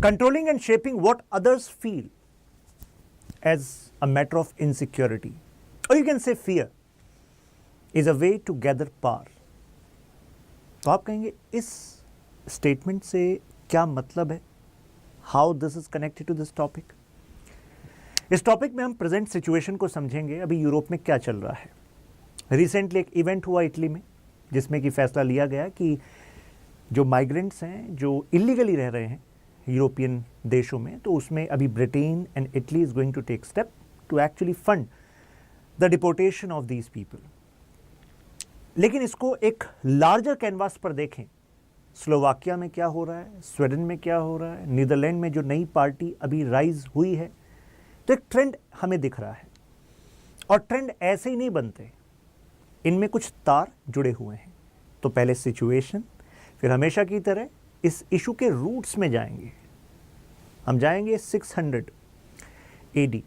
controlling and shaping what others feel as a matter of insecurity, or you can say fear, is a way to gather power. तो आप कहेंगे इस statement से क्या मतलब है, how this is connected to this topic. इस topic में हम प्रेजेंट सिचुएशन को समझेंगे. अभी यूरोप में क्या चल रहा है. रिसेंटली एक इवेंट हुआ इटली में जिसमें कि फैसला लिया गया कि जो माइग्रेंट्स हैं जो इलीगली रह रहे हैं यूरोपियन देशों में, तो उसमें अभी Britain and Italy is going to take step to actually fund the deportation of these people. लेकिन इसको एक लार्जर कैनवास पर देखें. स्लोवाकिया में क्या हो रहा है, स्वीडन में क्या हो रहा है, नीदरलैंड में जो नई पार्टी अभी राइज हुई है, तो एक ट्रेंड हमें दिख रहा है. और ट्रेंड ऐसे ही नहीं बनते, इनमें कुछ तार जुड़े हुए हैं. तो पहले सिचुएशन, फिर हमेशा की तरह इस इशू के रूट्स में जाएंगे. हम जाएंगे 600 AD,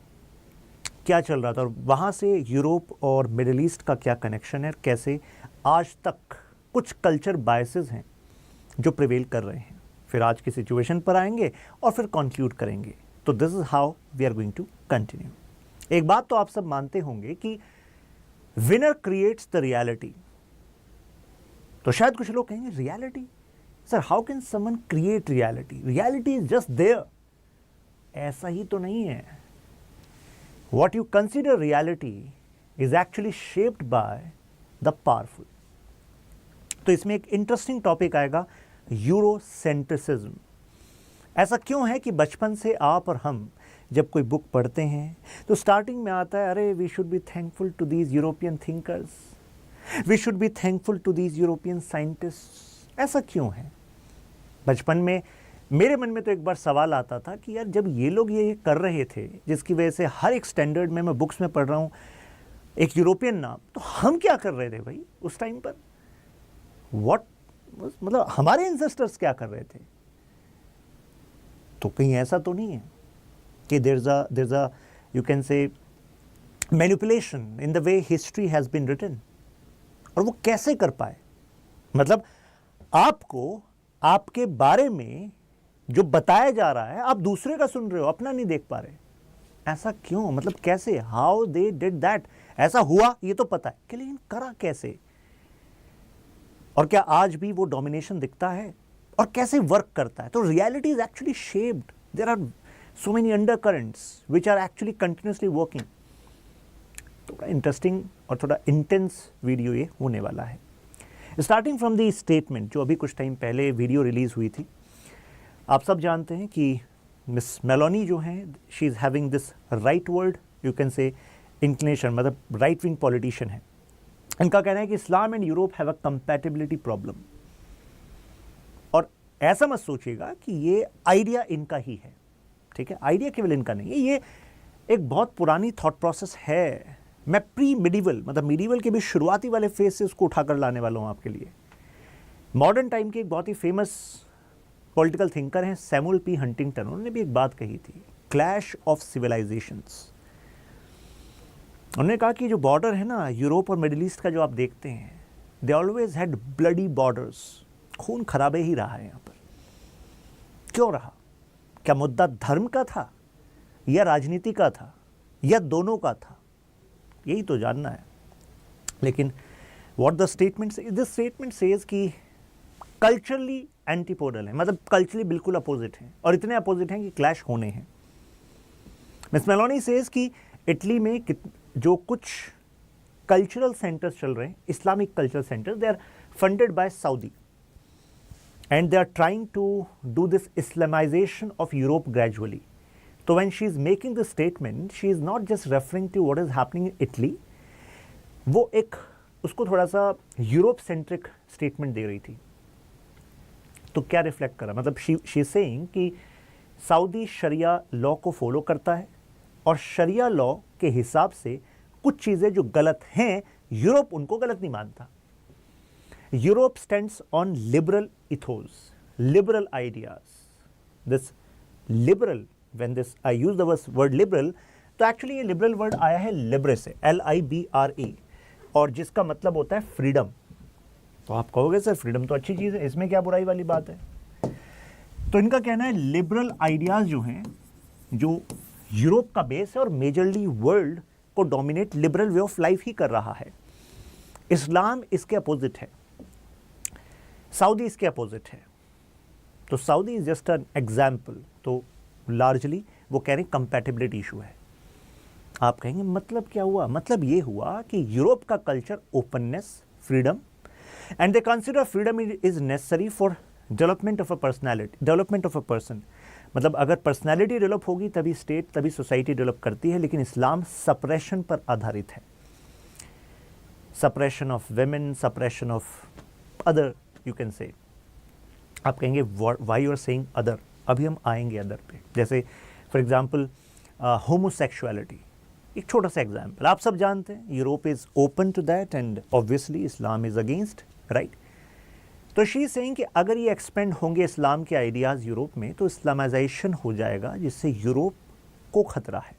क्या चल रहा था और वहाँ से यूरोप और मिडिल ईस्ट का क्या कनेक्शन है, कैसे आज तक कुछ कल्चर बायसेस हैं जो प्रिवेल कर रहे हैं. फिर आज की सिचुएशन पर आएंगे और फिर कंक्लूड करेंगे. तो this is how we are going to continue. एक बात तो आप सब मानते होंगे कि विनर क्रिएट्स द रियलिटी. तो शायद कुछ लोग कहेंगे reality, sir how can someone create reality, reality is just there. ऐसा ही तो नहीं है. What you consider reality is actually shaped by the powerful. तो इसमें एक इंटरेस्टिंग टॉपिक आएगा, यूरोसेंट्रिसिज्म. ऐसा क्यों है कि बचपन से आप और हम जब कोई बुक पढ़ते हैं तो स्टार्टिंग में आता है, अरे we should be thankful to these European thinkers, we should be thankful to these European scientist. ऐसा क्यों है? बचपन में मेरे मन में तो एक बार सवाल आता था कि यार जब ये लोग ये कर रहे थे जिसकी वजह से हर एक स्टैंडर्ड में मैं बुक्स में पढ़ रहा हूँ एक यूरोपियन नाम, तो हम क्या कर रहे थे भाई उस टाइम पर? व्हाट मतलब हमारे एंसेस्टर्स क्या कर रहे थे? तो कहीं ऐसा तो नहीं है कि there is a you can say manipulation in the way history has been written. और वो कैसे कर पाए? मतलब आपको आपके बारे में जो बताया जा रहा है आप दूसरे का सुन रहे हो, अपना नहीं देख पा रहे. ऐसा क्यों? मतलब कैसे? How they did that? ऐसा हुआ ये तो पता है कि, लेकिन करा कैसे? और क्या आज भी वो डोमिनेशन दिखता है? और कैसे वर्क करता है? तो reality is actually shaped. There are so many undercurrents which are actually continuously working. थोड़ा इंटरेस्टिंग और थोड़ा इंटेंस वीडियो ये होने वाला है. स्टार्टिंग फ्रॉम दी स्टेटमेंट, जो अभी कुछ टाइम पहले वीडियो रिलीज हुई थी. आप सब जानते हैं कि मिस मेलोनी जो हैं, she is having this right world you can से इंक्लिनेशन, मतलब राइट विंग पॉलिटिशियन है. इनका कहना है कि इस्लाम and Europe have a compatibility problem. और ऐसा मत सोचिएगा कि ये आइडिया इनका ही है, ठीक है? आइडिया केवल इनका नहीं है, ये एक बहुत पुरानी थॉट प्रोसेस है. मैं प्री मिडिवल, मतलब मिडिवल के भी शुरुआती वाले फेज से उसको उठाकर लाने वाला हूँ आपके लिए. मॉडर्न टाइम के एक बहुत ही फेमस पॉलिटिकल थिंकर हैं सैमुअल पी हंटिंगटन. उन्होंने भी एक बात कही थी, क्लैश ऑफ सिविलाइजेशंस. उन्होंने कहा कि जो बॉर्डर है ना यूरोप और मिडिल ईस्ट का, जो आप देखते हैं, they always had bloody borders. खून खराबे ही रहा है यहाँ पर. क्यों रहा? क्या मुद्दा धर्म का था या राजनीति का था या दोनों का था? यही तो जानना है. लेकिन व्हाट द स्टेटमेंट से, दिस स्टेटमेंट सेज कि कल्चरली एंटीपोडल है, मतलब कल्चरली बिल्कुल अपोजिट हैं, और इतने अपोजिट हैं कि क्लैश होने हैं. मिस मेलोनी सेज कि इटली में जो कुछ कल्चरल सेंटर्स चल रहे हैं, Islamic cultural centres, they are funded by Saudi and they are trying to do this Islamisation of Europe gradually. So when she is making the statement, she is not just referring to what is happening in Italy. वो एक उसको थोड़ा सा Europe centric statement दे रही थी. तो क्या reflect करा? मतलब she is saying कि सऊदी शरिया लॉ को फॉलो करता है और शरिया लॉ के हिसाब से कुछ चीज़ें जो गलत हैं, यूरोप उनको गलत नहीं मानता. Europe stands on liberal ethos, liberal ideas. This liberal, when this I use the word liberal, तो एक्चुअली ये लिबरल वर्ड आया है लिब्रे से, LIBRA, और जिसका मतलब होता है फ्रीडम. तो आप कहोगे सर फ्रीडम तो अच्छी चीज़ है, इसमें क्या बुराई वाली बात है? तो इनका कहना है लिबरल आइडियाज जो हैं, जो यूरोप का बेस है और मेजरली वर्ल्ड को dominate liberal way of life ही कर रहा है। इस्लाम इसके अपोजिट है, सऊदी इसके अपोजिट है। तो Saudi is just an example. तो लार्जली वो कह रहे हैं कंपैटिबिलिटी इशू है। आप कहेंगे मतलब क्या हुआ? मतलब ये हुआ कि यूरोप का culture openness, freedom, and they consider freedom is necessary for development of a personality, development of a person. मतलब अगर पर्सनैलिटी डेवलप होगी तभी स्टेट, तभी सोसाइटी डेवलप करती है। लेकिन इस्लाम सप्रेशन पर आधारित है, suppression of women, suppression of other, you can say. आप कहेंगे why you are saying other? अभी हम आएंगे अदर पे। जैसे फॉर एग्जांपल होमोसेक्सुअलिटी, एक छोटा सा एग्जांपल। आप सब जानते हैं Europe is open to that and obviously Islam is against, right? तो शी सेइंग कि अगर ये एक्सपेंड होंगे इस्लाम के आइडियाज़ यूरोप में तो इस्लामाइजेशन हो जाएगा, जिससे यूरोप को खतरा है।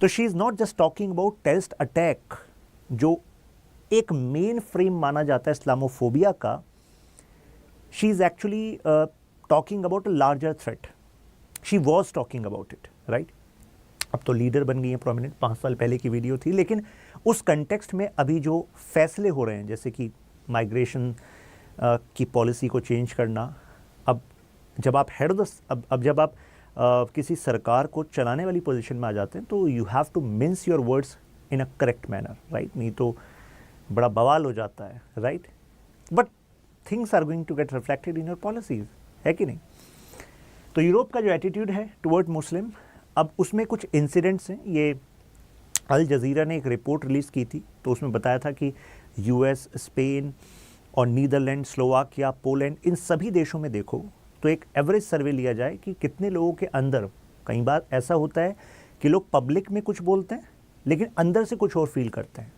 तो she is not just talking about terrorist attack, जो एक मेन फ्रेम माना जाता है इस्लामोफोबिया का। She is actually talking about a larger threat. She was talking about it, right? अब तो लीडर बन गई है प्रोमिनेंट, 5 साल पहले की वीडियो थी। लेकिन उस कंटेक्स्ट में अभी जो फैसले हो रहे हैं, जैसे कि माइग्रेशन की पॉलिसी को चेंज करना, अब जब आप हेड ऑफ द, अब जब आप किसी सरकार को चलाने वाली पोजीशन में आ जाते हैं तो you have to mince your words in a correct manner, right? नहीं तो बड़ा बवाल हो जाता है, right? But things are going to get reflected in your policies, है कि नहीं? तो यूरोप का जो एटीट्यूड है टुवर्ड मुस्लिम, अब उसमें कुछ इंसिडेंट्स हैं। ये अल जज़ीरा ने एक रिपोर्ट रिलीज़ की थी, तो उसमें बताया था कि यूएस, स्पेन और नीदरलैंड, स्लोवाकिया, पोलैंड, इन सभी देशों में देखो तो एक एवरेज सर्वे लिया जाए कि कितने लोगों के अंदर, कई बार ऐसा होता है कि लोग पब्लिक में कुछ बोलते हैं लेकिन अंदर से कुछ और फील करते हैं।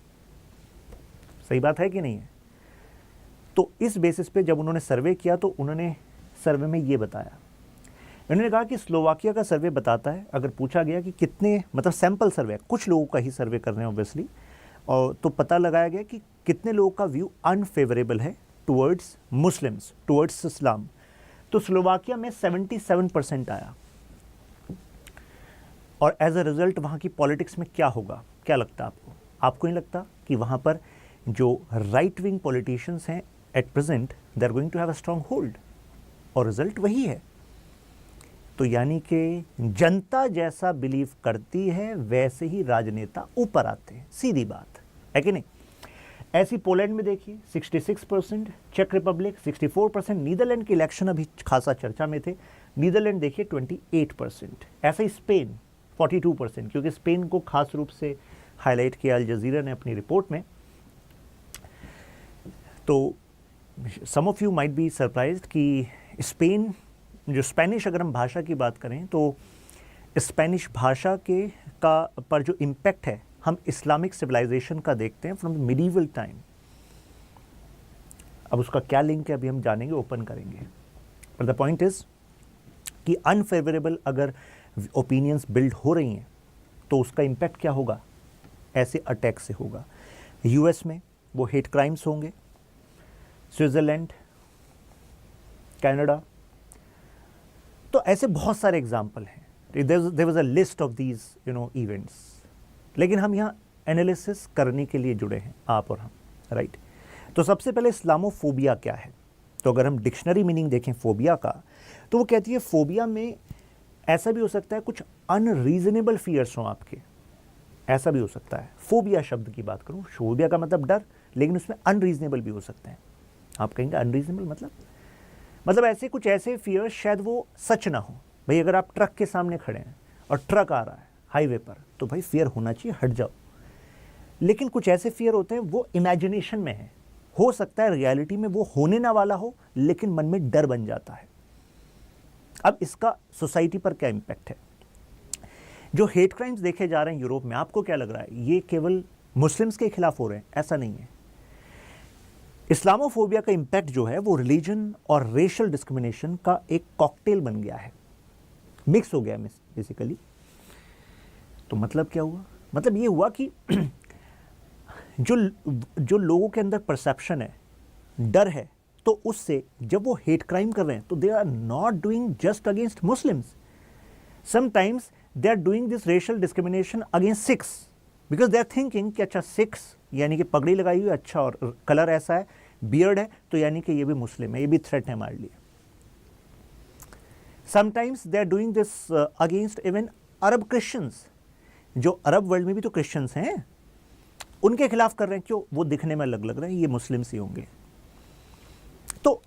सही बात है कि नहीं है? तो इस बेसिस पे जब उन्होंने सर्वे किया तो उन्होंने सर्वे में ये बताया, उन्होंने कहा कि स्लोवाकिया का सर्वे बताता है, अगर पूछा गया कि कितने, मतलब सैंपल सर्वे, कुछ लोगों का ही सर्वे कर रहे हैं ऑब्वियसली, और तो पता लगाया गया कि कितने लोगों का व्यू अनफेवरेबल है टुवर्ड्स मुस्लिम्स, टुवर्ड्स इस्लाम। तो स्लोवाकिया में 77% आया। और एज अ रिजल्ट वहाँ की पॉलिटिक्स में क्या होगा, क्या लगता है आपको? आपको नहीं लगता कि वहाँ पर जो राइट विंग पॉलिटिशियंस हैं at present, they are going to have a strong hold, और रिजल्ट वही है। तो यानी कि जनता जैसा बिलीव करती है वैसे ही राजनेता ऊपर आते हैं, सीधी बात है कि नहीं? ऐसी पोलैंड में देखिए 66%, चेक रिपब्लिक 64%, नीदरलैंड के इलेक्शन अभी खासा चर्चा में थे, नीदरलैंड देखिए 28%, ऐसा ही स्पेन 42%, क्योंकि स्पेन को खास रूप से हाईलाइट किया अल जज़ीरा ने अपनी रिपोर्ट में। तो some of you might be surprised कि स्पेन, जो स्पेनिश, अगर हम भाषा की बात करें तो स्पेनिश भाषा के का पर जो इम्पैक्ट है हम इस्लामिक सिविलाइजेशन का देखते हैं फ्रॉम द मिडीवल टाइम। अब उसका क्या लिंक है अभी हम जानेंगे, ओपन करेंगे। पर द पॉइंट इज कि अनफेवरेबल अगर ओपिनियंस बिल्ड हो रही हैं तो उसका इम्पैक्ट क्या होगा? ऐसे अटैक से होगा। यूएस में वो हेट क्राइम्स होंगे, स्विट्जरलैंड, कनाडा, तो ऐसे बहुत सारे एग्जाम्पल हैं। There was a list of these events, लेकिन हम यहाँ एनालिसिस करने के लिए जुड़े हैं, आप और हम, राइट? तो सबसे पहले इस्लामोफोबिया क्या है? तो अगर हम डिक्शनरी मीनिंग देखें फोबिया का, तो वो कहती है फोबिया में ऐसा भी हो सकता है कुछ अनरीजनेबल फियर्स हों आपके, ऐसा भी हो सकता है। फोबिया शब्द की बात करूँ, फोबिया का मतलब डर, लेकिन उसमें अनरीजनेबल भी हो सकते हैं। आप कहेंगे अनरीजनेबल मतलब ऐसे कुछ ऐसे फियर्स शायद वो सच ना हो। भाई अगर आप ट्रक के सामने खड़े हैं और ट्रक आ रहा है हाईवे पर, तो भाई फियर होना चाहिए, हट जाओ। लेकिन कुछ ऐसे फियर होते हैं वो इमेजिनेशन में है, हो सकता है रियलिटी में वो होने ना वाला हो, लेकिन मन में डर बन जाता है। अब इसका सोसाइटी पर क्या इम्पैक्ट है? जो हेट क्राइम्स देखे जा रहे हैं यूरोप में, आपको क्या लग रहा है ये केवल मुस्लिम्स के खिलाफ हो रहे हैं? ऐसा नहीं है। इस्लामोफोबिया का इम्पैक्ट जो है वो रिलीजन और रेशियल डिस्क्रिमिनेशन का एक कॉकटेल बन गया है, मिक्स हो गया है बेसिकली। तो मतलब क्या हुआ? मतलब ये हुआ कि जो लोगों के अंदर परसेप्शन है, डर है, तो उससे जब वो हेट क्राइम कर रहे हैं तो they are not doing just against Muslims, sometimes they are doing this racial discrimination against Sikhs, because they are thinking कि अच्छा सिख्स यानी कि पगड़ी लगाई हुई, अच्छा और कलर ऐसा है, बियर्ड है, तो यानी कि ये भी मुस्लिम है, ये भी थ्रेट है हमारे लिए. Sometimes they are doing this against even Arab Christians, जो अरब वर्ल्ड में भी तो क्रिश्चियंस हैं, उनके खिलाफ कर रहे हैं. क्यों? वो दिखने में अलग लग रहे हैं, ये मुस्लिम्स ही होंगे. तो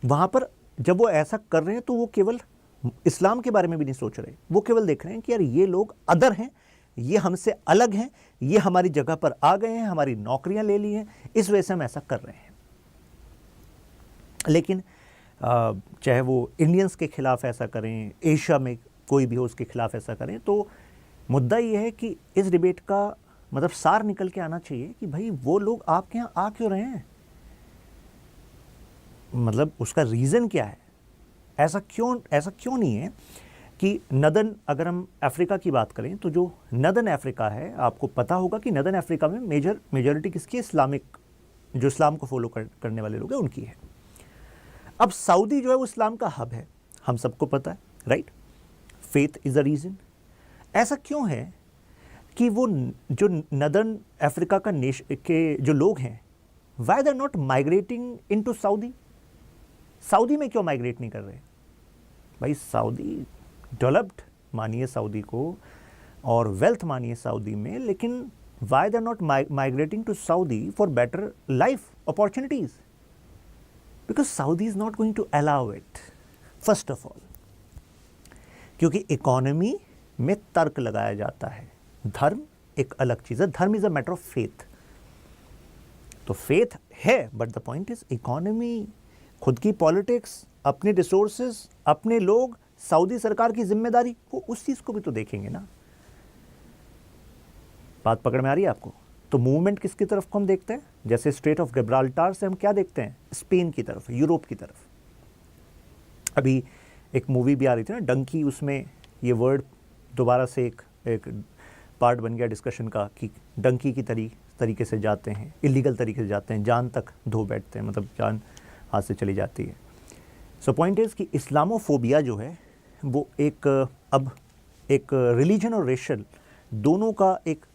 वहां पर जब वो ऐसा कर रहे हैं तो वो केवल इस्लाम के बारे में भी नहीं सोच रहे, वो केवल देख रहे हैं कि यार ये लोग अदर हैं, ये हमसे अलग हैं, ये हमारी जगह पर आ गए हैं, हमारी नौकरियां ले ली हैं, इस वजह से हम ऐसा कर रहे हैं. लेकिन चाहे वो इंडियंस के खिलाफ ऐसा करें, एशिया में कोई भी हो उसके खिलाफ ऐसा करें, तो मुद्दा ये है कि इस डिबेट का मतलब सार निकल के आना चाहिए कि भाई वो लोग आपके यहाँ आ क्यों रहे हैं, मतलब उसका रीज़न क्या है. ऐसा क्यों नहीं है कि नदर्न, अगर हम अफ्रीका की बात करें तो जो नदर्न अफ्रीका है, आपको पता होगा कि नदर्न अफ्रीका में मेजॉरिटी किसकी, इस्लामिक, जो इस्लाम को फॉलो करने वाले लोग हैं उनकी है. अब सऊदी जो है वो इस्लाम का हब है, हम सबको पता है, right. Faith is the reason. ऐसा क्यों है कि वो जो नदर्न अफ्रीका के जो लोग हैं, why they are not migrating into Saudi. Saudi में क्यों माइग्रेट नहीं कर रहे भाई? सऊदी डेवलप्ड मानिए सऊदी को, और वेल्थ मानिए सऊदी में, लेकिन why they are not migrating to Saudi for better life opportunities? Because Saudi is not going to allow it, first of all, क्योंकि इकोनॉमी में तर्क लगाया जाता है. धर्म एक अलग चीज़ है, धर्म is a matter of faith. तो फेथ है, but the point is economy, खुद की पॉलिटिक्स, अपने रिसोर्सेज, अपने लोग, सऊदी सरकार की जिम्मेदारी, वो उस चीज़ को भी तो देखेंगे ना. बात पकड़ में आ रही है आपको? तो मूवमेंट किसकी तरफ को हम देखते हैं? जैसे स्ट्रेट ऑफ गिब्राल्टार से हम क्या देखते हैं? स्पेन की तरफ, यूरोप की तरफ. अभी एक मूवी भी आ रही थी ना, डंकी, उसमें ये वर्ड दोबारा से एक पार्ट बन गया डिस्कशन का कि डंकी की तरीके से जाते हैं, इलीगल तरीके से जाते हैं, जान तक धो बैठते हैं, मतलब जान हाथ से चली जाती है. सो पॉइंट इज़ कि इस्लामोफोबिया जो है वो अब एक रिलीजन और रेशल दोनों का एक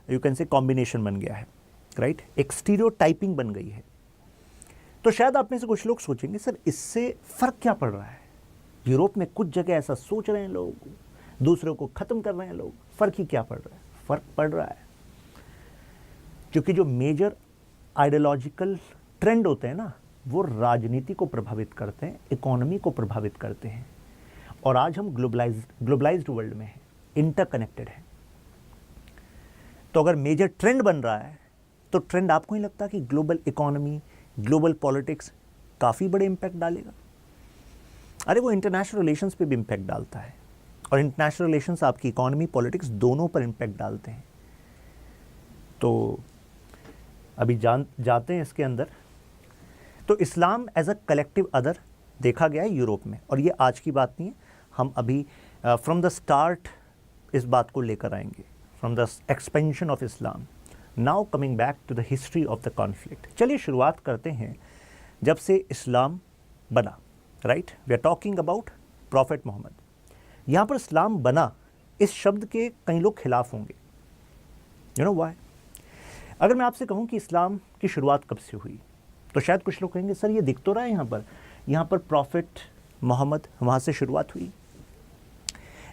यू कैन से कॉम्बिनेशन बन गया है, राइट. एक स्टीरियोटाइपिंग बन गई है. तो शायद आप में से कुछ लोग सोचेंगे सर इससे फ़र्क क्या पड़ रहा है? यूरोप में कुछ जगह ऐसा सोच रहे हैं लोग, दूसरों को ख़त्म कर रहे हैं लोग, फ़र्क ही क्या पड़ रहा है? फ़र्क पड़ रहा है क्योंकि जो मेजर आइडियोलॉजिकल ट्रेंड होते हैं ना, वो राजनीति को प्रभावित करते हैं, इकोनॉमी को प्रभावित करते हैं. और आज हम ग्लोबलाइज्ड वर्ल्ड में हैं, इंटरकनेक्टेड है. तो अगर मेजर ट्रेंड बन रहा है तो ट्रेंड आपको नहीं लगता कि ग्लोबल इकोनॉमी, ग्लोबल पॉलिटिक्स काफ़ी बड़े इम्पैक्ट डालेगा? अरे वो इंटरनेशनल रिलेशंस पे भी इम्पैक्ट डालता है, और इंटरनेशनल रिलेशंस आपकी इकोनॉमी, पॉलिटिक्स दोनों पर इम्पैक्ट डालते हैं. तो अभी जाते हैं इसके अंदर. तो Islam as a collective other देखा गया है यूरोप में, और ये आज की बात नहीं है, हम अभी फ्रॉम द स्टार्ट इस बात को लेकर आएंगे, from the expansion of Islam. Now coming back to the history of the conflict. चलिए शुरुआत करते हैं जब से इस्लाम बना, right. We are talking about prophet Mohammed. यहाँ पर इस्लाम बना, इस शब्द के कई लोग खिलाफ होंगे. You know why? अगर मैं आपसे कहूँ कि इस्लाम की शुरुआत कब से हुई, तो शायद कुछ लोग कहेंगे सर ये दिख तो रहा है यहाँ पर प्रॉफेट मोहम्मद, वहाँ से शुरुआत हुई.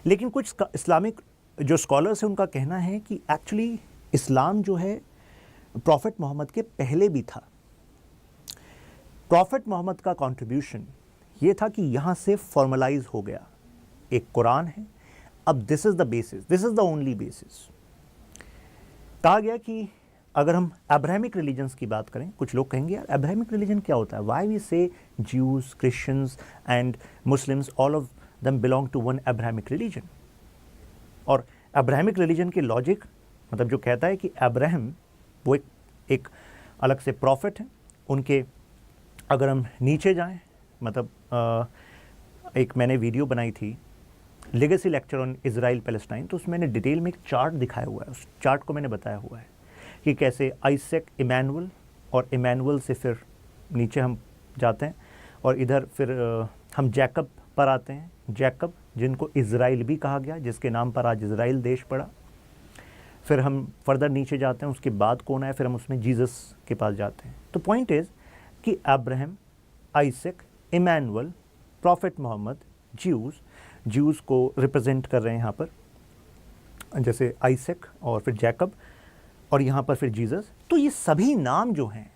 लेकिन कुछ इस्लामिक जो स्कॉलर्स हैं उनका कहना है कि एक्चुअली इस्लाम जो है प्रॉफेट मोहम्मद के पहले भी था. प्रॉफेट मोहम्मद का कंट्रीब्यूशन ये था कि यहाँ से फॉर्मलाइज हो गया. एक कुरान है, अब this is the basis, this is the only basis. कहा गया कि अगर हम अब्राहमिक रिलीजन्स की बात करें, कुछ लोग कहेंगे यार अब्राहमिक रिलीजन क्या होता है? Why we say Jews, Christians and Muslims, all of them belong to one Abrahamic religion. और अब्राहमिक रिलीजन के लॉजिक मतलब जो कहता है कि अब्राहम वो एक अलग से प्रॉफिट हैं. उनके अगर हम नीचे जाएं, मतलब एक मैंने वीडियो बनाई थी legacy lecture on Israel Palestine, तो उसमें मैंने डिटेल में एक चार्ट दिखाया हुआ है. उस चार्ट को मैंने बताया हुआ है कि कैसे आइसेक इमैनुअल, और इमैनुअल से फिर नीचे हम जाते हैं और इधर फिर हम जैकब पर आते हैं। जैकब जिनको इज़राइल भी कहा गया, जिसके नाम पर आज इज़राइल देश पड़ा। फिर हम फर्दर नीचे जाते हैं, उसके बाद कौन आया, फिर हम उसमें जीसस के पास जाते हैं। तो पॉइंट इज़ कि Abraham, Isaac, Emmanuel, prophet Mohammed, Jews को रिप्रेजेंट कर रहे हैं यहाँ पर, जैसे आइसक और फिर जैकब और यहाँ पर फिर जीसस। तो ये सभी नाम जो हैं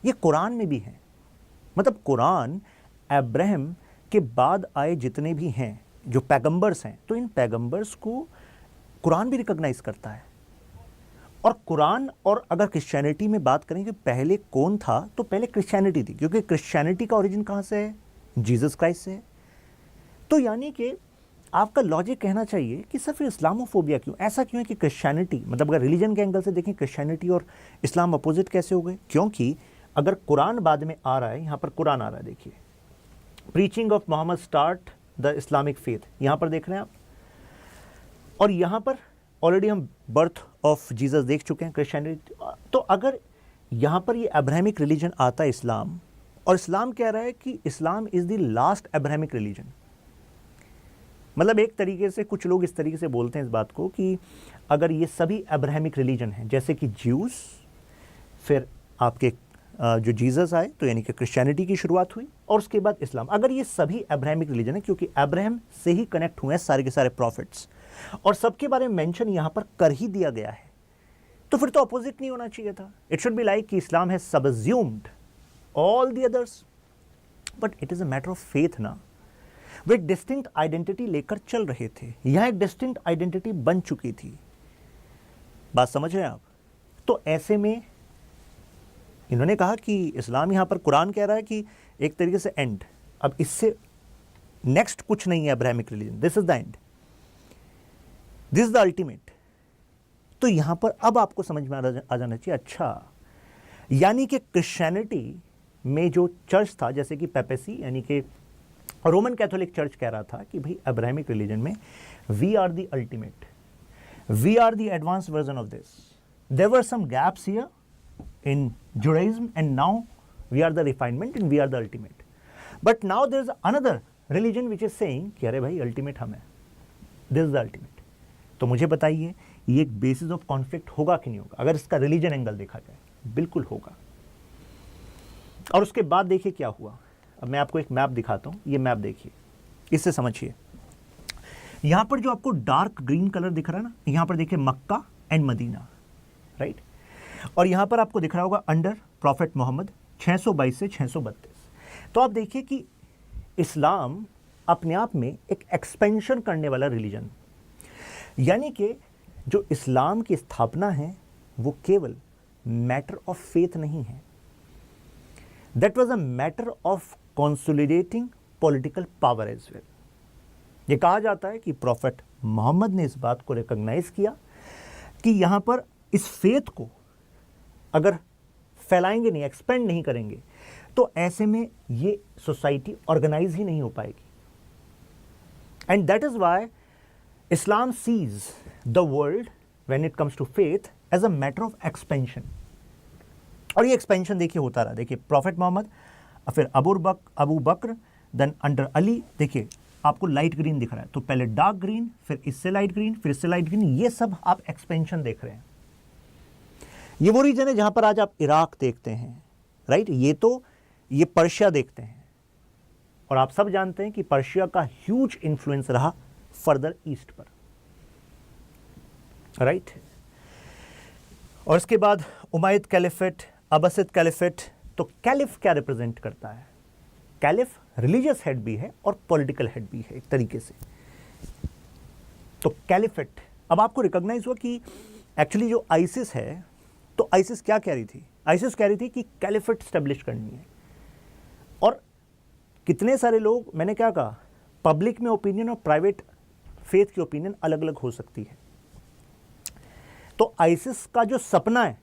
ये कुरान में भी हैं। मतलब कुरान अब्राहम के बाद आए जितने भी हैं जो पैगंबर्स हैं, तो इन पैगंबर्स को कुरान भी रिकॉग्नाइज करता है। और कुरान, और अगर क्रिश्चियनिटी में बात करें कि पहले कौन था, तो पहले क्रिश्चियनिटी थी, क्योंकि क्रिश्चियनिटी का ओरिजिन कहाँ से है? जीसस क्राइस्ट से है। तो यानी कि आपका लॉजिक कहना चाहिए कि सर फिर इस्लामोफोबिया क्यों, ऐसा क्यों है कि क्रिश्चियनिटी, मतलब अगर रिलीजन के एंगल से देखें क्रिश्चियनिटी और इस्लाम अपोजिट कैसे हो गए? क्योंकि अगर कुरान बाद में आ रहा है, यहाँ पर कुरान आ रहा है, देखिए, preaching of Mohammed start the Islamic faith, यहाँ पर देख रहे हैं आप। और यहाँ पर ऑलरेडी हम बर्थ ऑफ जीसस देख चुके हैं, क्रिश्चियनिटी। तो अगर यहाँ पर ये अब्राहमिक रिलीजन आता है इस्लाम, और इस्लाम कह रहा है कि Islam is the last Abrahamic religion, मतलब एक तरीके से कुछ लोग इस तरीके से बोलते हैं इस बात को कि अगर ये सभी अब्राहमिक रिलीजन हैं, जैसे कि ज्यूस, फिर आपके जो जीसस आए, तो यानी कि क्रिश्चियनिटी की शुरुआत हुई, और उसके बाद इस्लाम, अगर ये सभी अब्राहमिक रिलीजन है, क्योंकि अब्राहम से ही कनेक्ट हुए हैं सारे के सारे प्रॉफिट्स, और सबके बारे में मेंशन यहाँ पर कर ही दिया गया है, तो फिर तो अपोजिट नहीं होना चाहिए था। इट शुड बी लाइक कि Islam has subsumed all the others, but it is a matter of faith ना। वे डिस्टिंक्ट आइडेंटिटी लेकर चल रहे थे, यहां एक डिस्टिंक्ट आइडेंटिटी बन चुकी थी। बात समझ रहे हैं आप? तो ऐसे में इन्होंने कहा कि इस्लाम, यहां पर कुरान कह रहा है कि एक तरीके से एंड, अब इससे नेक्स्ट कुछ नहीं है Abrahamic religion, this is the end, this is the ultimate. तो यहां पर अब आपको समझ में आ जाना चाहिए, अच्छा यानी कि क्रिश्चियनिटी में जो चर्च था, जैसे कि पेपेसी यानी कि रोमन कैथोलिक चर्च कह रहा था कि भाई अब्राहमिक रिलीजन में we are the ultimate, we are the advance version of this, there were some gaps here in Judaism and now we are the refinement and we are the ultimate. But now there is another religion which is saying कि अरे भाई ultimate हम है, this is the ultimate. तो मुझे बताइए ये एक बेसिस ऑफ कॉन्फ्लिक्ट होगा कि नहीं होगा अगर इसका रिलीजन एंगल देखा जाए? बिल्कुल होगा। और उसके बाद देखिए क्या हुआ। अब मैं आपको एक मैप दिखाता हूं, ये मैप देखिए, इससे समझिए। यहां पर जो आपको डार्क ग्रीन कलर दिख रहा है ना, यहां पर देखिए मक्का एंड मदीना, राइट। और यहां पर आपको दिख रहा होगा अंडर प्रॉफिट मोहम्मद 622 से 632। तो आप देखिए कि इस्लाम अपने आप में एक एक्सपेंशन करने वाला रिलीजन, यानी कि जो इस्लाम की स्थापना है वो केवल मैटर ऑफ फेथ नहीं है, that was a matter of consolidating political power as well। ये कहा जाता है कि प्रॉफिट मोहम्मद ने इस बात को रिकॉग्नाइज किया कि यहां पर इस फेथ को अगर फैलाएंगे नहीं, एक्सपेंड नहीं करेंगे, तो ऐसे में ये सोसाइटी ऑर्गेनाइज ही नहीं हो पाएगी। And that is why Islam sees the world when it comes to faith as a matter of expansion. और ये एक्सपेंशन देखिए होता रहा, देखिए प्रॉफिट मोहम्मद, फिर अबू बकर, देन अंडर अली, देखिए आपको लाइट ग्रीन दिख रहा है, तो पहले डार्क ग्रीन, फिर इससे लाइट ग्रीन, फिर इससे लाइट ग्रीन, ये सब आप एक्सपेंशन देख रहे हैं। ये वो रीजन है जहां पर आज आप इराक देखते हैं, राइट। ये पर्शिया देखते हैं, और आप सब जानते हैं कि पर्शिया का ह्यूज इन्फ्लुएंस रहा फर्दर ईस्ट पर, राइट। और इसके बाद उमैयद कैलिफेट, अब्बासिद कैलिफेट। तो कैलिफ क्या रिप्रेजेंट करता है? कैलिफ रिलीजियस हेड भी है और पॉलिटिकल हेड भी है एक तरीके से। तो कैलिफेट, अब आपको रिकॉग्नाइज हुआ कि एक्चुअली जो आइसिस है, तो आइसिस क्या कह रही थी? आइसिस कह रही थी कि कैलिफेट स्टेब्लिश करनी है। और कितने सारे लोग, मैंने क्या कहा, पब्लिक में ओपिनियन और प्राइवेट फेथ की ओपिनियन अलग अलग हो सकती है। तो आइसिस का जो सपना है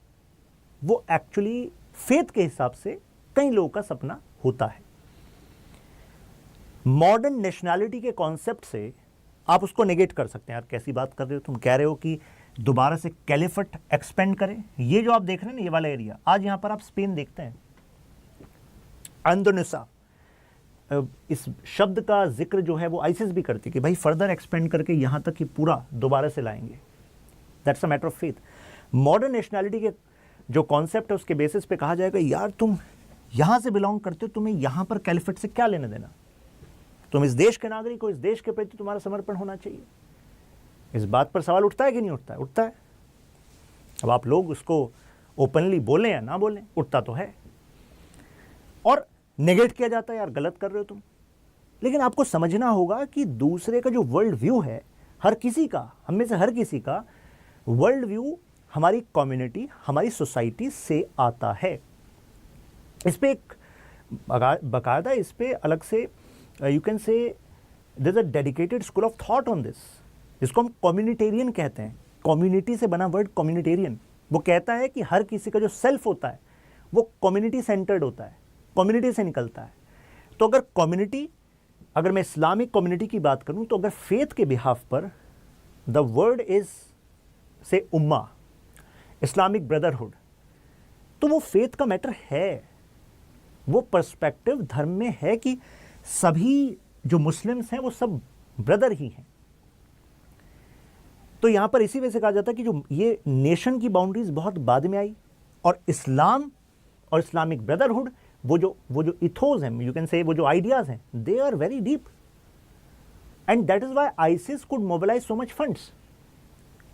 वो एक्चुअली फेथ के हिसाब से कई लोगों का सपना होता है। मॉडर्न नेशनैलिटी के कॉन्सेप्ट से आप उसको नेगेट कर सकते हैं, यार कैसी बात कर रहे हो तुम, कह रहे हो कि दोबारा से कैलिफेट एक्सपेंड करें। ये जो आप देख रहे हैं ना, ये वाला एरिया, आज यहां पर आप स्पेन देखते हैं, अंदोनिसा, इस शब्द का जिक्र जो है वो आईसिस भी करती कि भाई फर्दर एक्सपेंड करके यहाँ तक कि पूरा दोबारा से लाएंगे। That's a matter of faith. Modern nationality के जो कॉन्सेप्ट है उसके बेसिस पे कहा जाएगा यार तुम यहाँ से बिलोंग करते हो, तुम्हें यहाँ पर कैलिफेट से क्या लेना देना, तुम इस देश के नागरिक हो, इस देश के प्रति तुम्हारा समर्पण होना चाहिए। इस बात पर सवाल उठता है कि नहीं उठता है? उठता है। अब आप लोग उसको ओपनली बोलें या ना बोलें, उठता तो है और नेगेट किया जाता है, यार गलत कर रहे हो तुम। लेकिन आपको समझना होगा कि दूसरे का जो वर्ल्ड व्यू है, हर किसी का, हम में से हर किसी का वर्ल्ड व्यू हमारी कम्युनिटी, हमारी सोसाइटी से आता है। इस पे एक बाकायदा, इस पे अलग से you can say there is a dedicated school of thought on this, जिसको हम कम्युनिटेरियन कहते हैं। कम्युनिटी से बना वर्ड कम्युनिटेरियन। वो कहता है कि हर किसी का जो सेल्फ होता है वो कम्युनिटी सेंटर्ड होता है, कम्युनिटी से निकलता है। तो अगर कम्युनिटी, अगर मैं इस्लामिक कम्युनिटी की बात करूं तो अगर फेथ के बिहाफ पर द वर्ड इज से उम्मा, इस्लामिक ब्रदरहुड, तो वो फेथ का मैटर है। वो पर्सपेक्टिव धर्म में है कि सभी जो मुस्लिम्स हैं वो सब ब्रदर ही हैं। तो यहां पर इसी वजह से कहा जाता है कि जो ये नेशन की बाउंड्रीज बहुत बाद में आई और इस्लाम और इस्लामिक ब्रदरहुड, वो जो इथोस हैं, यू कैन से वो जो आइडियाज हैं, they are very deep and that is why ISIS could mobilise so much funds,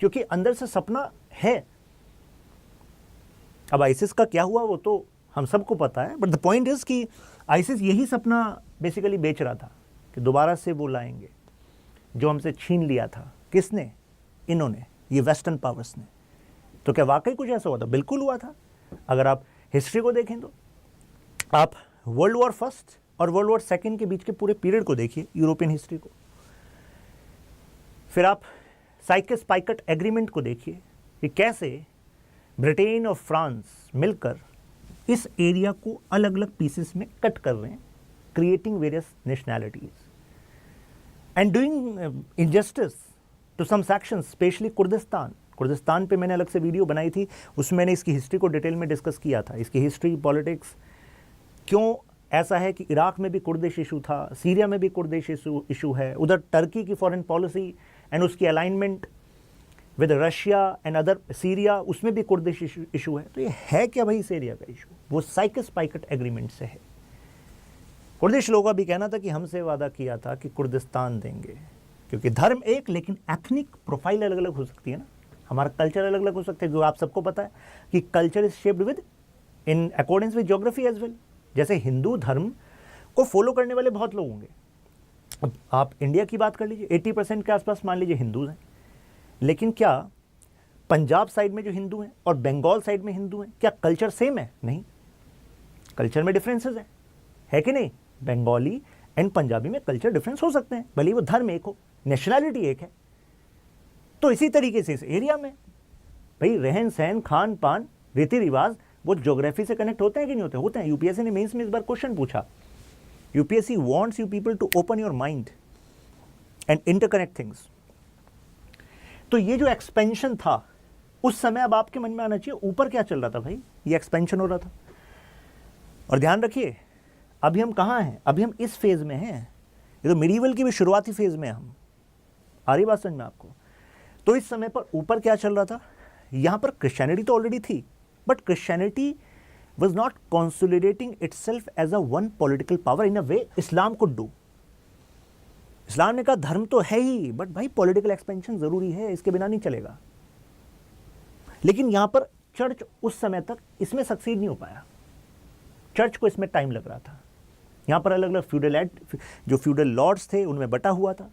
क्योंकि अंदर से सपना है। अब आईसिस का क्या हुआ वो तो हम सबको पता है, बट द पॉइंट इज कि आईसिस यही सपना बेसिकली बेच रहा था कि दोबारा से वो लाएंगे जो हमसे छीन लिया था। किसने? इन्होंने, ये वेस्टर्न पावर्स ने। तो क्या वाकई कुछ ऐसा हुआ था? बिल्कुल हुआ था। अगर आप हिस्ट्री को देखें तो आप वर्ल्ड वॉर फर्स्ट और वर्ल्ड वॉर सेकेंड के बीच के पूरे पीरियड को देखिए, यूरोपियन हिस्ट्री को। फिर आप साइकस-पाइकट एग्रीमेंट को देखिए कि कैसे ब्रिटेन और फ्रांस मिलकर इस एरिया को अलग अलग पीसेस में कट कर रहे हैं, creating various nationalities and doing injustice to some sections, especially Kurdistan पे मैंने अलग से वीडियो बनाई थी, उसमें मैंने इसकी हिस्ट्री को डिटेल में डिस्कस किया था। इसकी हिस्ट्री, पॉलिटिक्स, क्यों ऐसा है कि इराक में भी कुर्दिश इशू था, सीरिया में भी कुर्दिश इशू है, उधर टर्की की फॉरेन पॉलिसी एंड उसकी alignment with Russia and other, Syria, उसमें भी कुर्दिश इशू है। तो ये है क्या भाई इस एरिया का इशू? वो साइकस-पाइकट एग्रीमेंट से है। कुर्दिश लोगों का भी कहना था कि हमसे वादा किया था कि कुर्दिस्तान देंगे, क्योंकि धर्म एक लेकिन एथनिक प्रोफाइल अलग अलग हो सकती है ना, हमारा कल्चर अलग अलग हो सकता है, जो आप सबको पता है कि culture is shaped with in accordance with geography as well. जैसे हिंदू धर्म को फॉलो करने वाले बहुत लोग होंगे। अब आप इंडिया की बात कर लीजिए, 80% के आसपास मान लीजिए हिंदू हैं, लेकिन क्या पंजाब साइड में जो हिंदू हैं और बंगाल साइड में हिंदू हैं, क्या कल्चर सेम है? नहीं, कल्चर में डिफरेंसेस हैं, है कि नहीं? बंगाली एंड पंजाबी में कल्चर डिफरेंस हो सकते हैं, भले वो धर्म एक हो, नेशनैलिटी एक है। तो इसी तरीके से इस एरिया में भाई रहन सहन, खान पान, रीति रिवाज, वो ज्योग्राफी से कनेक्ट होते हैं कि नहीं होते? होते हैं। यूपीएससी ने मेंस में इस बार क्वेश्चन पूछा। UPSC wants you people to open your mind and interconnect things. तो ये जो एक्सपेंशन था उस समय, अब आपके मन में आना चाहिए ऊपर क्या चल रहा था भाई? ये एक्सपेंशन हो रहा था। और ध्यान रखिए, अभी हम कहाँ हैं? अभी हम इस फेज में हैं। ये तो मिडीवल की भी शुरुआती फेज में हम। आ रही बात समझ में आपको? तो इस समय पर ऊपर क्या चल रहा था? यहां पर क्रिश्चियनिटी तो ऑलरेडी थी, but Christianity was not consolidating itself as a one political power in a way Islam could do. Islam ने कहा धर्म तो है ही, बट भाई पॉलिटिकल एक्सपेंशन जरूरी है, इसके बिना नहीं चलेगा। लेकिन यहां पर चर्च उस समय तक इसमें सक्सीड नहीं हो पाया। चर्च को इसमें टाइम लग रहा था। यहां पर अलग अलग जो फ्यूडल लॉर्ड्स थे उनमें बटा हुआ था।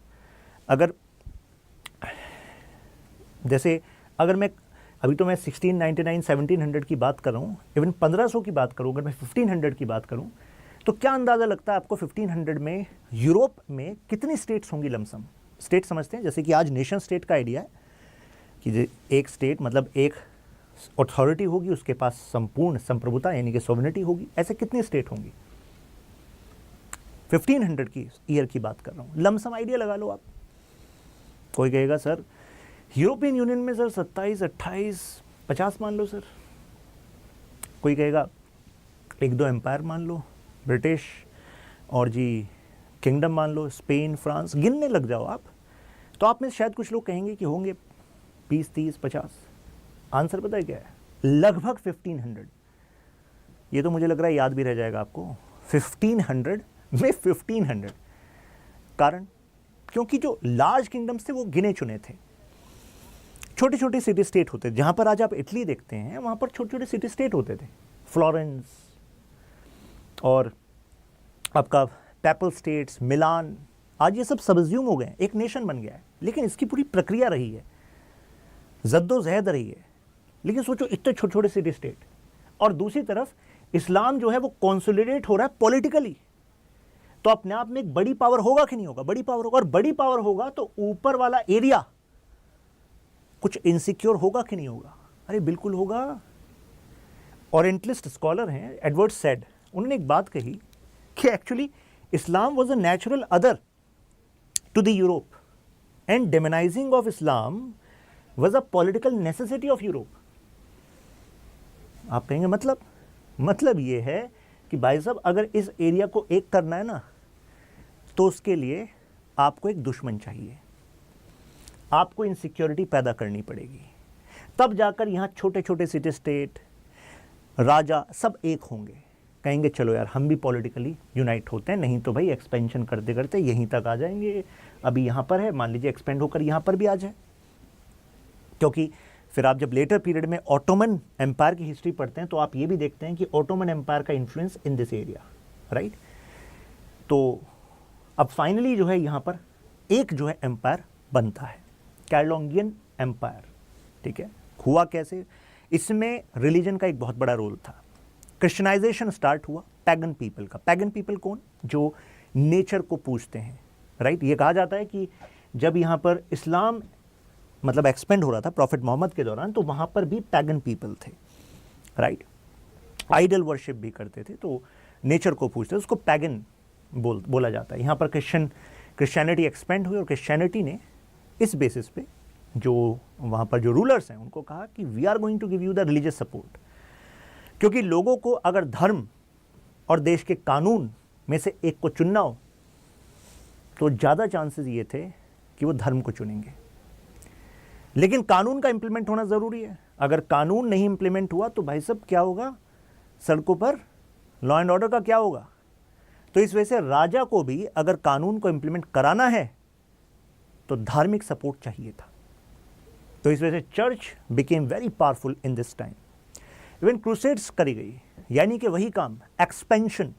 अगर जैसे अगर मैं अभी तो मैं 1699 1700 की बात कर रहा हूँ, इवन 1500 की बात करूँ, अगर मैं 1500 की बात करूँ, तो क्या अंदाज़ा लगता है आपको 1500 में यूरोप में कितनी स्टेट्स होंगी? लमसम स्टेट समझते हैं, जैसे कि आज नेशन स्टेट का आइडिया है कि एक स्टेट मतलब एक अथॉरिटी होगी, उसके पास संपूर्ण संप्रभुता यानी कि सोवरेनिटी होगी। ऐसे कितनी स्टेट होंगी? 1500 की ईयर की बात कर रहा हूँ। लमसम आइडिया लगा लो आप। कोई कहेगा सर यूरोपियन यूनियन में सर 27, 28, 50 मान लो सर। कोई कहेगा 1-2 एम्पायर मान लो, ब्रिटिश और जी किंगडम मान लो, स्पेन, फ्रांस, गिनने लग जाओ आप, तो आप में शायद कुछ लोग कहेंगे कि होंगे 20, 30, 50। आंसर पता है क्या है? लगभग 1500। ये तो मुझे लग रहा है याद भी रह जाएगा आपको। 1500 में 1500। कारण क्योंकि जो लार्ज किंगडम्स थे वो गिने चुने थे, छोटे छोटे सिटी स्टेट होते थे। जहाँ पर आज आप इटली देखते हैं वहाँ पर छोटे छोटे सिटी स्टेट होते थे। फ्लोरेंस और आपका पैपल स्टेट्स, मिलान, आज ये सब सबज्यूम हो गए, एक नेशन बन गया है। लेकिन इसकी पूरी प्रक्रिया रही है, जद्दोजहद रही है। लेकिन सोचो इतने छोटे छोटे सिटी स्टेट, और दूसरी तरफ इस्लाम जो है वो कॉन्सोलिडेट हो रहा है पॉलिटिकली। तो अपने आप में एक बड़ी पावर होगा कि नहीं होगा? बड़ी पावर होगा। और बड़ी पावर होगा तो ऊपर वाला एरिया कुछ इनसिक्योर होगा कि नहीं होगा? अरे बिल्कुल होगा। ओरिएंटलिस्ट स्कॉलर हैं एडवर्ड सैड, उन्होंने एक बात कही कि actually Islam was a natural other to the Europe and demonising of Islam was a political necessity of Europe. आप कहेंगे मतलब ये है कि भाई साहब अगर इस एरिया को एक करना है ना, तो उसके लिए आपको एक दुश्मन चाहिए, आपको इनसिक्योरिटी पैदा करनी पड़ेगी, तब जाकर यहाँ छोटे छोटे सिटी स्टेट, राजा सब एक होंगे। कहेंगे चलो यार हम भी पॉलिटिकली यूनाइट होते हैं, नहीं तो भाई एक्सपेंशन करते करते यहीं तक आ जाएंगे। अभी यहाँ पर है, मान लीजिए एक्सपेंड होकर यहाँ पर भी आ जाए। क्योंकि फिर आप जब लेटर पीरियड में ऑटोमन एम्पायर की हिस्ट्री पढ़ते हैं तो आप ये भी देखते हैं कि ऑटोमन एम्पायर का influence in this area, right. तो अब फाइनली जो है यहाँ पर एक जो है एम्पायर बनता है, कैरोलिंगियन एम्पायर, ठीक है। हुआ कैसे? इसमें रिलीजन का एक बहुत बड़ा रोल था। क्रिश्चियनाइजेशन स्टार्ट हुआ पैगन पीपल का। पैगन पीपल कौन? जो नेचर को पूजते हैं, राइट। ये कहा जाता है कि जब यहाँ पर इस्लाम मतलब एक्सपेंड हो रहा था प्रॉफिट मोहम्मद के दौरान, तो वहाँ पर भी पैगन पीपल थे, राइट। आइडल वर्शिप भी करते थे, तो नेचर को पूजते, उसको पैगन बोला जाता है। यहाँ पर क्रिश्चियनिटी एक्सपेंड हुई और क्रिश्चियनिटी ने इस बेसिस पे जो वहाँ पर जो रूलर्स हैं उनको कहा कि we are going to give you the religious support. क्योंकि लोगों को अगर धर्म और देश के कानून में से एक को चुनना हो तो ज़्यादा चांसेस ये थे कि वो धर्म को चुनेंगे। लेकिन कानून का इंप्लीमेंट होना ज़रूरी है। अगर कानून नहीं इंप्लीमेंट हुआ तो भाई साहब क्या होगा? सड़कों पर लॉ एंड ऑर्डर का क्या होगा? तो इस वजह से राजा को भी अगर कानून को इंप्लीमेंट कराना है तो धार्मिक सपोर्ट चाहिए था। तो इस वजह से church became very powerful in this time. Even crusades करी गई, यानी कि वही काम, expansion,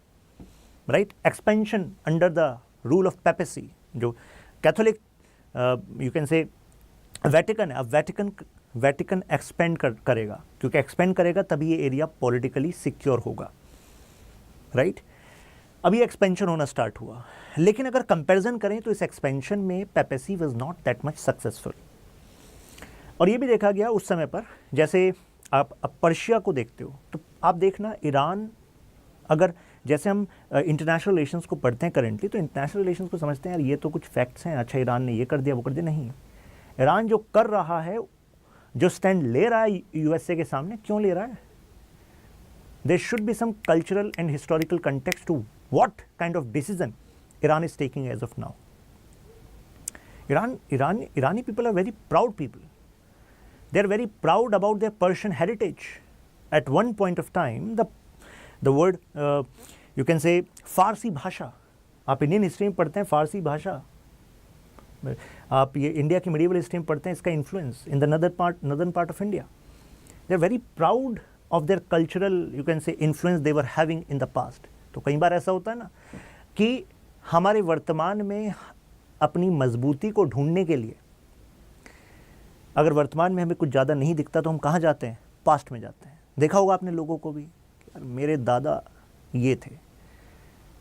right. Expansion under the rule of papacy. जो Catholic you can say Vatican है, अब वेटिकन एक्सपेंड करेगा, क्योंकि एक्सपेंड करेगा तभी ये एरिया पॉलिटिकली सिक्योर होगा, राइट। अभी एक्सपेंशन होना स्टार्ट हुआ, लेकिन अगर कंपैरिजन करें तो इस एक्सपेंशन में papacy was not that much successful. और ये भी देखा गया उस समय पर, जैसे आप अब पर्शिया को देखते हो तो आप देखना ईरान, अगर जैसे हम इंटरनेशनल रिलेशंस को पढ़ते हैं करेंटली, तो इंटरनेशनल रिलेशंस को समझते हैं यार ये तो कुछ फैक्ट्स हैं, अच्छा ईरान ने ये कर दिया वो कर दिया, नहीं। ईरान जो कर रहा है, जो स्टैंड ले रहा है यूएसए के सामने, क्यों ले रहा है? There should be some cultural and historical context to what kind of decision Iran is taking as of now. Irani people are very proud people. They are very proud about their Persian heritage. At one point of time, the word you can say फारसी भाषा, आप Indian history में पढ़ते हैं फारसी भाषा, आप ये India की medieval history में पढ़ते हैं इसका influence in the northern part of India. They are very proud of their cultural you can say influence they were having in the past. तो कई बार ऐसा होता है ना कि हमारे वर्तमान में अपनी मजबूती को ढूंढने के लिए, अगर वर्तमान में हमें कुछ ज़्यादा नहीं दिखता तो हम कहाँ जाते हैं? पास्ट में जाते हैं। देखा होगा आपने लोगों को भी, यार मेरे दादा ये थे,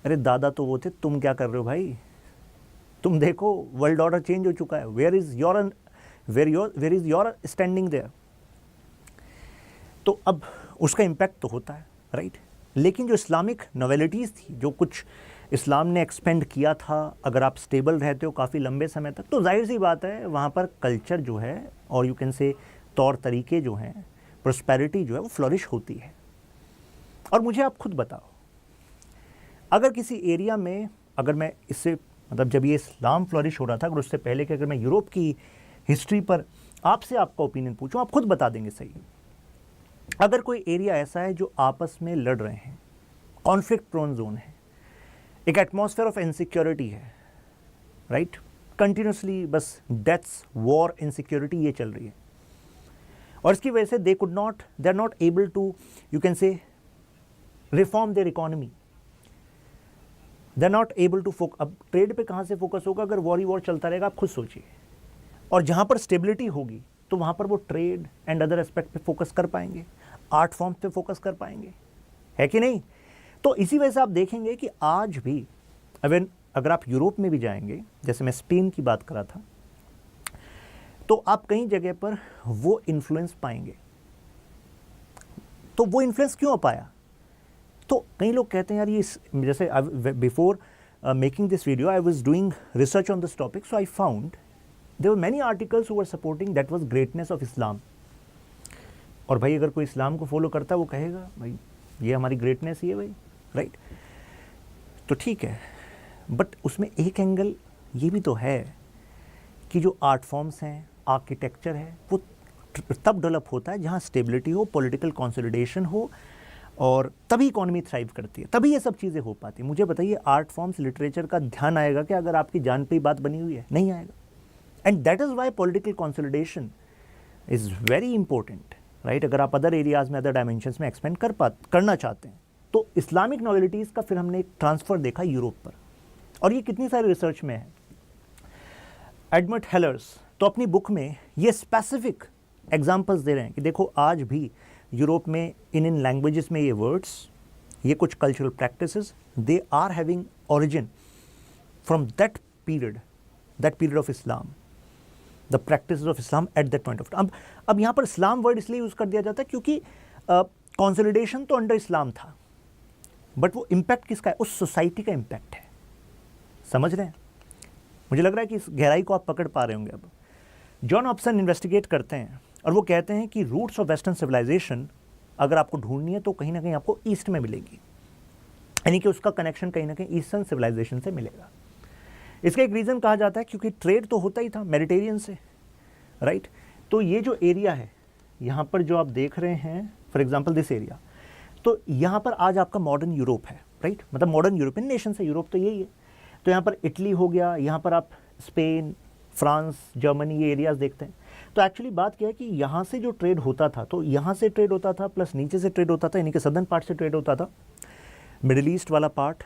अरे दादा तो वो थे, तुम क्या कर रहे हो भाई? तुम देखो वर्ल्ड ऑर्डर चेंज हो चुका है, where is your standing there. तो अब उसका इम्पैक्ट तो होता है, राइट। लेकिन जो इस्लामिक नॉवेलिटीज़ थी, जो कुछ इस्लाम ने एक्सपेंड किया था, अगर आप स्टेबल रहते हो काफ़ी लंबे समय तक, तो जाहिर सी बात है वहाँ पर कल्चर जो है और यू कैन से तौर तरीके जो हैं, प्रोस्पेरिटी जो है वो फ्लरिश होती है। और मुझे आप खुद बताओ, अगर किसी एरिया में, अगर मैं इससे मतलब जब ये इस्लाम फ्लरिश हो रहा था, अगर उससे पहले कि अगर मैं यूरोप की हिस्ट्री पर आपसे आपका ओपिनियन पूछूं, आप खुद बता देंगे सही। अगर कोई एरिया ऐसा है जो आपस में लड़ रहे हैं, कॉन्फ्लिक्ट प्रोन जोन है, एक एटमॉस्फेयर ऑफ इनसिक्योरिटी है, राइट, कंटिन्यूसली बस डेथ्स, वॉर, इनसिक्योरिटी ये चल रही है, और इसकी वजह से they are not able to, you can say, reform their economy, they are not able to focus. अब ट्रेड पे कहाँ से फोकस होगा अगर वॉर ही वॉर चलता रहेगा, आप खुद सोचिए। और जहाँ पर स्टेबिलिटी होगी तो वहाँ पर वो ट्रेड एंड अदर एस्पेक्ट पे फोकस कर पाएंगे, आर्ट फॉर्म्स पे फोकस कर पाएंगे, है कि नहीं? तो इसी वजह से आप देखेंगे कि आज भी अगर आप यूरोप में भी जाएंगे, जैसे मैं स्पेन की बात कर रहा था, तो आप कई जगह पर वो इन्फ्लुएंस पाएंगे। तो वो इन्फ्लुएंस क्यों पाया? तो कई लोग कहते हैं यार ये, जैसे before making this video I was doing research on this topic, so I found there were many articles who were supporting that was greatness of Islam. और भाई अगर कोई इस्लाम को फॉलो करता है वो कहेगा भाई ये हमारी ग्रेटनेस ही है भाई, राइट? तो ठीक है, बट उसमें एक एंगल ये भी तो है कि जो आर्ट फॉर्म्स हैं, आर्किटेक्चर है, वो तब डेवलप होता है जहाँ स्टेबिलिटी हो, पॉलिटिकल कंसोलिडेशन हो, और तभी इकोनॉमी थ्राइव करती है, तभी ये सब चीज़ें हो पाती हैं। मुझे बताइए आर्ट फॉर्म्स, लिटरेचर का ध्यान आएगा क्या अगर आपकी जान पे ही बात बनी हुई है? नहीं आएगा। And that is why political consolidation is very important, right? अगर आप अदर एरियाज़ में, अदर डायमेंशंस में एक्सपेंड करना चाहते हैं, तो इस्लामिक नॉवेलिटीज़ का फिर हमने एक ट्रांसफ़र देखा यूरोप पर, और ये कितनी सारी रिसर्च में है। एडमंड हेलर्स तो अपनी बुक में ये स्पेसिफिक एग्जाम्पल्स दे रहे हैं कि देखो आज भी यूरोप में इन लैंग्वेजेस में ये वर्ड्स, ये कुछ cultural practices, they are having origin from that period of Islam, the practices of Islam at that point of time. अब यहाँ पर इस्लाम वर्ड इसलिए यूज़ कर दिया जाता है क्योंकि कंसोलिडेशन तो अंडर इस्लाम था, बट वो इम्पैक्ट किसका है? उस सोसाइटी का इम्पैक्ट है। समझ रहे हैं? मुझे लग रहा है कि इस गहराई को आप पकड़ पा रहे होंगे। अब जॉन हॉब्सन इन्वेस्टिगेट करते हैं और वो कहते हैं कि रूट्स ऑफ वेस्टर्न सिविलाइजेशन अगर आपको ढूंढनी है तो कहीं ना कहीं आपको ईस्ट में मिलेगी, यानी कि उसका कनेक्शन कहीं ना कहीं ईस्टर्न सिविलाइजेशन से मिलेगा। इसका एक रीज़न कहा जाता है क्योंकि ट्रेड तो होता ही था मेडिटेरियन से, राइट? तो ये जो एरिया है यहाँ पर जो आप देख रहे हैं, फॉर एग्जाम्पल दिस एरिया, तो यहाँ पर आज आपका मॉडर्न यूरोप है, राइट? मतलब मॉडर्न यूरोपियन नेशन है, यूरोप तो यही है। तो यहाँ पर इटली हो गया, यहाँ पर आप स्पेन, फ्रांस, जर्मनी, ये एरियाज़ देखते हैं। तो एक्चुअली बात क्या है कि यहाँ से जो ट्रेड होता था, तो यहाँ से ट्रेड होता था प्लस नीचे से ट्रेड होता था, यानी कि सदर्न पार्ट से ट्रेड होता था, मिडिल ईस्ट वाला पार्ट।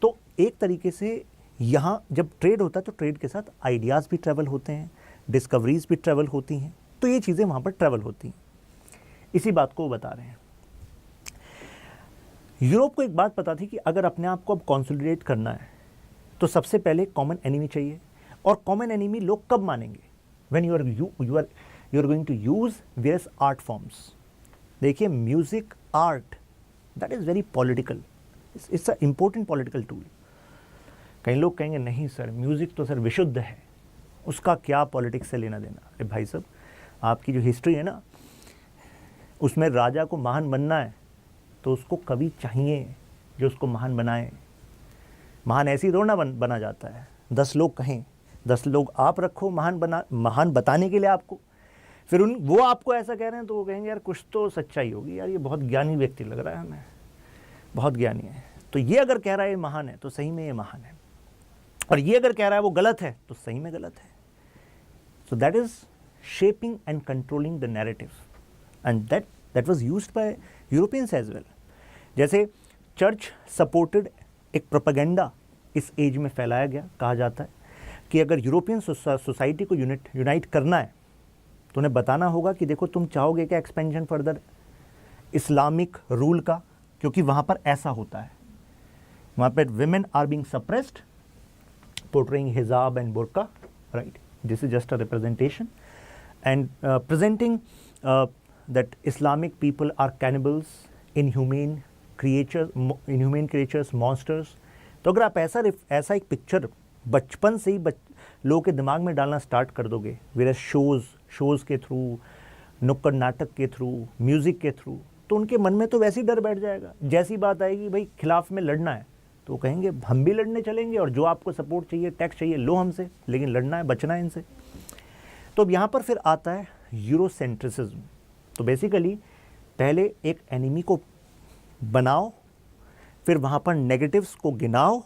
तो एक तरीके से यहाँ जब ट्रेड होता है तो ट्रेड के साथ आइडियाज़ भी ट्रैवल होते हैं, डिस्कवरीज भी ट्रैवल होती हैं, तो ये चीज़ें वहाँ पर ट्रैवल होती हैं। इसी बात को वो बता रहे हैं। यूरोप को एक बात पता थी कि अगर अपने आप को अब कॉन्सोलिडेट करना है तो सबसे पहले कॉमन एनिमी चाहिए, और कॉमन एनिमी लोग कब मानेंगे? When you are going to use various art forms. देखिए music, art, that is very political, it's a important political tool. कई लोग कहेंगे नहीं सर म्यूज़िक तो सर विशुद्ध है, उसका क्या पॉलिटिक्स से लेना देना। अरे भाई साहब, आपकी जो हिस्ट्री है ना, उसमें राजा को महान बनना है तो उसको कवि चाहिए जो उसको महान बनाए। महान ऐसी थोड़ा ना बना जाता है। 10 लोग कहें, 10 लोग आप रखो महान बताने के लिए आपको, फिर वो आपको ऐसा कह रहे हैं तो वो कहेंगे यार कुछ तो सच्चाई होगी, यार ये बहुत ज्ञानी व्यक्ति लग रहा है हमें, बहुत ज्ञानी है। तो ये अगर कह रहा है ये महान है तो सही में ये महान है, और ये अगर कह रहा है वो गलत है तो सही में गलत है। So that is shaping and controlling the narrative, and that was used by Europeans as well. जैसे चर्च सपोर्टेड एक प्रोपेगेंडा इस एज में फैलाया गया। कहा जाता है कि अगर यूरोपियन सोसाइटी को यूनाइट करना है तो उन्हें बताना होगा कि देखो तुम चाहोगे क्या एक्सपेंशन फर्दर इस्लामिक रूल का, क्योंकि वहाँ पर ऐसा होता है, वहाँ पर women are being suppressed, portraying hijab and burqa, right? This is just a representation, and presenting that Islamic people are cannibals, inhumane creatures, monsters. तो अगर आप ऐसा एक पिक्चर बचपन से ही लोगों के दिमाग में डालना स्टार्ट कर दोगे, वेरियस शोज़ के थ्रू, नुक्कड़ नाटक के थ्रू, म्यूज़िक के थ्रू, तो उनके मन में तो वैसे ही डर बैठ जाएगा। जैसी बात आएगी भाई खिलाफ में लड़ना है तो वो कहेंगे हम भी लड़ने चलेंगे और जो आपको सपोर्ट चाहिए, टैक्स चाहिए, लो हमसे, लेकिन लड़ना है, बचना है इनसे। तो अब यहाँ पर फिर आता है यूरोसेंट्रिसिज्म। तो बेसिकली पहले एक एनिमी को बनाओ, फिर वहाँ पर नेगेटिव्स को गिनाओ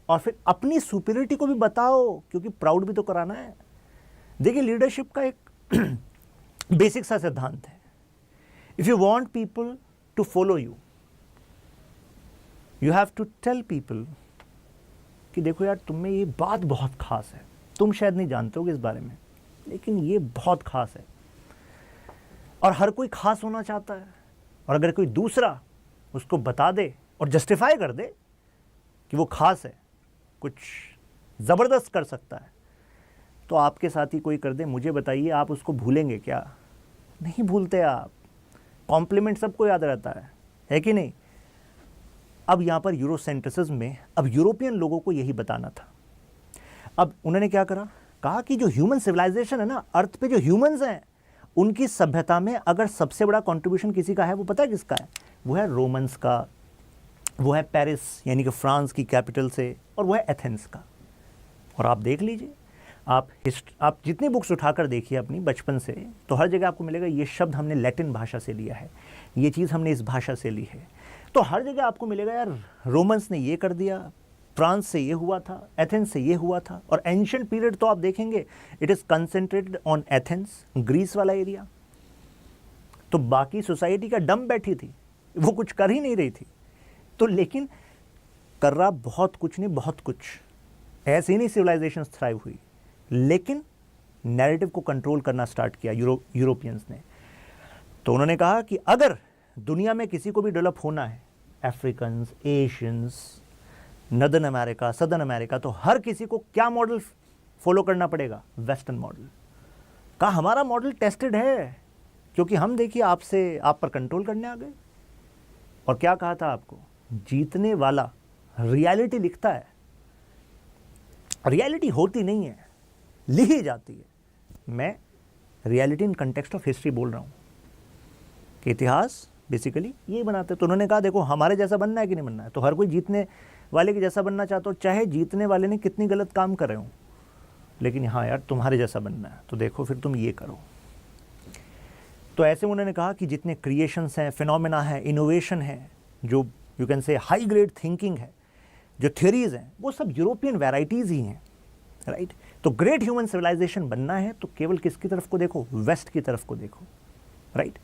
और फिर अपनी सुपीरियरिटी को भी बताओ, क्योंकि प्राउड भी तो कराना है। देखिए लीडरशिप का एक बेसिक सा सिद्धांत है, if you want people to follow you, you have to tell people कि देखो यार तुम में ये बात बहुत खास है, तुम शायद नहीं जानते हो इस बारे में, लेकिन ये बहुत खास है। और हर कोई खास होना चाहता है, और अगर कोई दूसरा उसको बता दे और जस्टिफाई कर दे कि वो खास है, कुछ ज़बरदस्त कर सकता है, तो आपके साथ ही कोई कर दे, मुझे बताइए आप उसको भूलेंगे क्या? नहीं भूलते आप। कॉम्प्लीमेंट सबको याद रहता है कि नहीं? अब यहाँ पर यूरोसेंट्रिसिज्म में अब यूरोपियन लोगों को यही बताना था। अब उन्होंने क्या करा, कहा कि जो ह्यूमन सिविलाइजेशन है ना, अर्थ पे जो ह्यूमंस हैं, उनकी सभ्यता में अगर सबसे बड़ा कंट्रीब्यूशन किसी का है, वो पता है किसका है? वो है रोमन्स का, वो है पेरिस यानी कि फ्रांस की कैपिटल से, और वो है एथेंस का। और आप देख लीजिए, आप जितनी बुक्स उठाकर देखिए अपनी बचपन से, तो हर जगह आपको मिलेगा ये शब्द हमने लैटिन भाषा से लिया है, ये चीज़ हमने इस भाषा से ली है। तो हर जगह आपको मिलेगा यार रोमन्स ने ये कर दिया, फ्रांस से ये हुआ था, एथेंस से ये हुआ था। और एंशिएंट पीरियड तो आप देखेंगे it is concentrated on Athens, Greece वाला एरिया। तो बाकी सोसाइटी का डम बैठी थी, वो कुछ कर ही नहीं रही थी। तो लेकिन कर रहा बहुत कुछ नहीं, बहुत कुछ ऐसे ही नहीं सिविलाइजेशन थ्राइव हुई, लेकिन नैरेटिव को कंट्रोल करना स्टार्ट किया यूरोपियंस ने। तो उन्होंने कहा कि अगर दुनिया में किसी को भी डेवलप होना है, Africans, Asians, northern America, southern America, तो हर किसी को क्या मॉडल फॉलो करना पड़ेगा? Western model. कहा हमारा मॉडल टेस्टेड है, क्योंकि हम देखिए आप पर कंट्रोल करने आ गए। और क्या कहा था आपको? जीतने वाला रियलिटी लिखता है, रियलिटी होती नहीं है, लिखी जाती है। मैं reality in context of history बोल रहा हूँ कि इतिहास बेसिकली ये बनाते। तो उन्होंने कहा देखो हमारे जैसा बनना है कि नहीं बनना है, तो हर कोई जीतने वाले के जैसा बनना चाहता हो, चाहे जीतने वाले ने कितनी गलत काम कर रहे हो, लेकिन हाँ यार तुम्हारे जैसा बनना है, तो देखो फिर तुम ये करो। तो ऐसे उन्होंने कहा कि जितने क्रिएशंस हैं, फिनोमेना है, इनोवेशन है, जो यू कैन से हाई ग्रेड थिंकिंग है, जो थ्योरीज हैं, वो सब यूरोपियन वैराइटीज़ ही हैं, राइट। तो ग्रेट ह्यूमन सिविलाइजेशन बनना है तो केवल किसकी तरफ को देखो? वेस्ट की तरफ को देखो, राइट।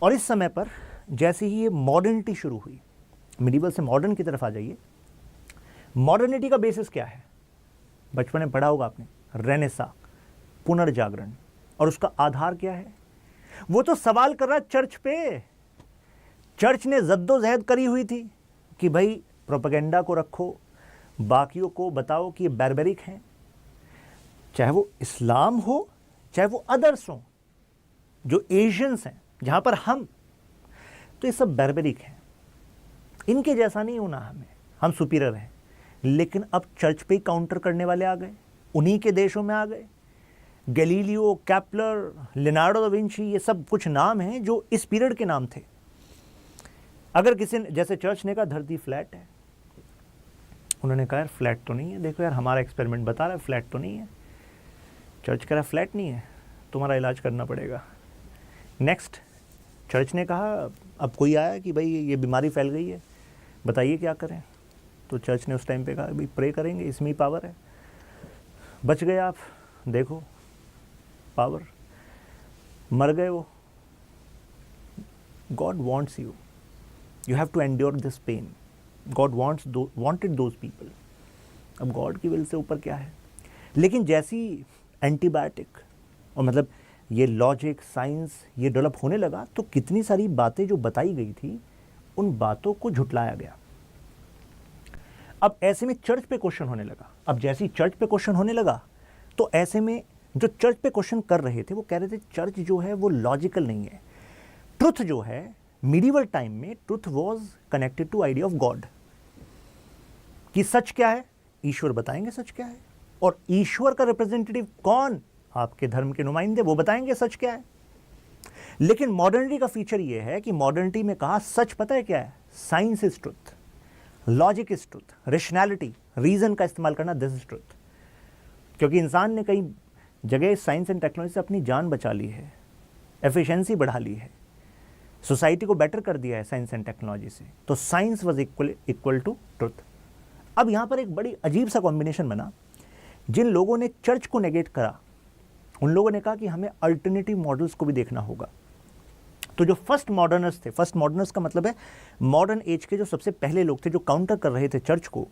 और इस समय पर जैसे ही ये मॉडर्निटी शुरू हुई, मिडिवल से मॉडर्न की तरफ आ जाइए। मॉडर्निटी का बेसिस क्या है? बचपन में पढ़ा होगा आपने, रेनेसा, पुनर्जागरण। और उसका आधार क्या है? वो तो सवाल कर रहा है चर्च पे। चर्च ने जद्दोजहद करी हुई थी कि भाई प्रोपेगेंडा को रखो, बाकियों को बताओ कि ये बैरबेरिक हैं, चाहे वो इस्लाम हो, चाहे वो अदर्स हो, जो एशियंस हैं, जहाँ पर तो ये सब बैरबेरिक हैं, इनके जैसा नहीं होना हमें, हम सुपीरियर हैं। लेकिन अब चर्च पे ही काउंटर करने वाले आ गए, उन्हीं के देशों में आ गए। Galileo, Kepler, Leonardo da Vinci, ये सब कुछ नाम हैं जो इस पीरियड के नाम थे। अगर किसी ने, जैसे चर्च ने कहा धरती फ्लैट है, उन्होंने कहा यार फ्लैट तो नहीं है, देखो यार हमारा एक्सपेरिमेंट बता रहा है फ्लैट तो नहीं है। चर्च कह रहा फ्लैट नहीं है, तुम्हारा इलाज करना पड़ेगा। नेक्स्ट, चर्च ने कहा अब कोई आया कि भाई ये बीमारी फैल गई है, बताइए क्या करें। तो चर्च ने उस टाइम पे कहा भाई प्रे करेंगे, इसमें ही पावर है। बच गए आप, देखो पावर, मर गए वो। God wants you, you have to endure this pain. God wanted those people. अब गॉड की विल से ऊपर क्या है? लेकिन जैसी एंटीबायोटिक और मतलब ये लॉजिक, साइंस ये डेवलप होने लगा, तो कितनी सारी बातें जो बताई गई थी, उन बातों को झुटलाया गया। अब ऐसे में चर्च पे क्वेश्चन होने लगा। अब जैसे ही चर्च पे क्वेश्चन होने लगा, तो ऐसे में जो चर्च पे क्वेश्चन कर रहे थे वो कह रहे थे चर्च जो है वो लॉजिकल नहीं है। ट्रुथ जो है, मिडिवल टाइम में truth was connected to idea of God, कि सच क्या है, ईश्वर बताएंगे सच क्या है। और ईश्वर का रिप्रेजेंटेटिव कौन? आपके धर्म के नुमाइंदे, वो बताएंगे सच क्या है। लेकिन मॉडर्निटी का फीचर ये है कि मॉडर्निटी में कहा सच पता है क्या है? Science is truth. Logic is truth, rationality, reason का इस्तेमाल करना, दिस इज ट्रुथ। क्योंकि इंसान ने कई जगह साइंस एंड टेक्नोलॉजी से अपनी जान बचा ली है, एफिशिएंसी बढ़ा ली है, सोसाइटी को बेटर कर दिया है साइंस एंड टेक्नोलॉजी से। तो science was equal to truth. अब यहाँ पर एक बड़ी अजीब सा कॉम्बिनेशन बना। जिन लोगों ने चर्च को नेगेट करा, उन लोगों ने कहा कि हमें अल्टरनेटिव मॉडल्स को भी देखना होगा। तो जो फर्स्ट मॉडर्नर्स थे, फर्स्ट मॉडर्नर्स का मतलब है मॉडर्न एज के जो सबसे पहले लोग थे जो काउंटर कर रहे थे चर्च को,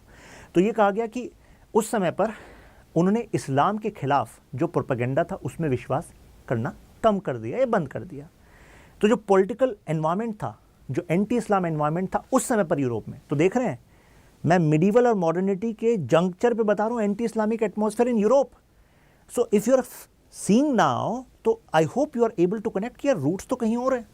तो ये कहा गया कि उस समय पर उन्होंने इस्लाम के खिलाफ जो प्रोपेगेंडा था उसमें विश्वास करना कम कर दिया या बंद कर दिया। तो जो पॉलिटिकल एनवायरनमेंट था, जो एंटी इस्लाम एनवायरनमेंट था उस समय पर यूरोप में, तो देख रहे हैं मैं मिडीवल और मॉडर्निटी के जंक्चर पे बता रहा हूँ, anti Islamic atmosphere in Europe. So if you are seeing now, तो I hope you are able to connect कि यार रूट्स तो कहीं और हैं।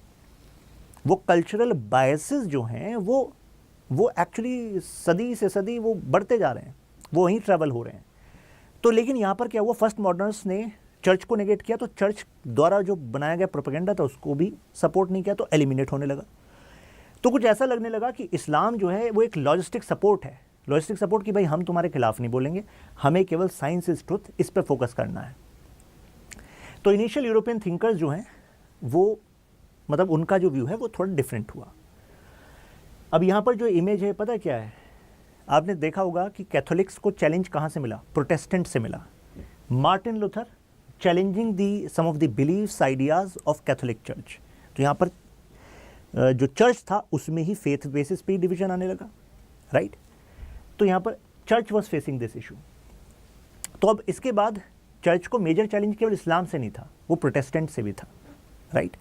वो कल्चरल बायसेस जो हैं वो एक्चुअली सदी से सदी वो बढ़ते जा रहे हैं, वो वहीं ट्रैवल हो रहे हैं। तो लेकिन यहाँ पर क्या हुआ, फर्स्ट मॉडर्न्स ने चर्च को नेगेट किया, तो चर्च द्वारा जो बनाया गया प्रोपेगेंडा था उसको भी सपोर्ट नहीं किया, तो एलिमिनेट होने लगा। तो कुछ ऐसा लगने लगा कि इस्लाम जो है वो एक लॉजिस्टिक सपोर्ट है, लॉजिस्टिक सपोर्ट कि भाई हम तुम्हारे खिलाफ नहीं बोलेंगे, हमें केवल साइंस इज ट्रुथ, इस पर फोकस करना है। तो इनिशियल यूरोपियन थिंकर्स जो हैं वो मतलब उनका जो व्यू है वो थोड़ा डिफरेंट हुआ। अब यहाँ पर जो इमेज है पता क्या है, आपने देखा होगा कि कैथोलिक्स को चैलेंज कहाँ से मिला, प्रोटेस्टेंट से मिला। Martin Luther challenging the some of the believes ideas of Catholic church. तो यहाँ पर जो चर्च था उसमें ही फेथ बेसिस पे ही डिवीजन आने लगा, राइट। तो यहाँ पर church was facing this issue. तो अब इसके बाद चर्च को मेजर चैलेंज केवल इस्लाम से नहीं था, वो प्रोटेस्टेंट से भी था, राइट।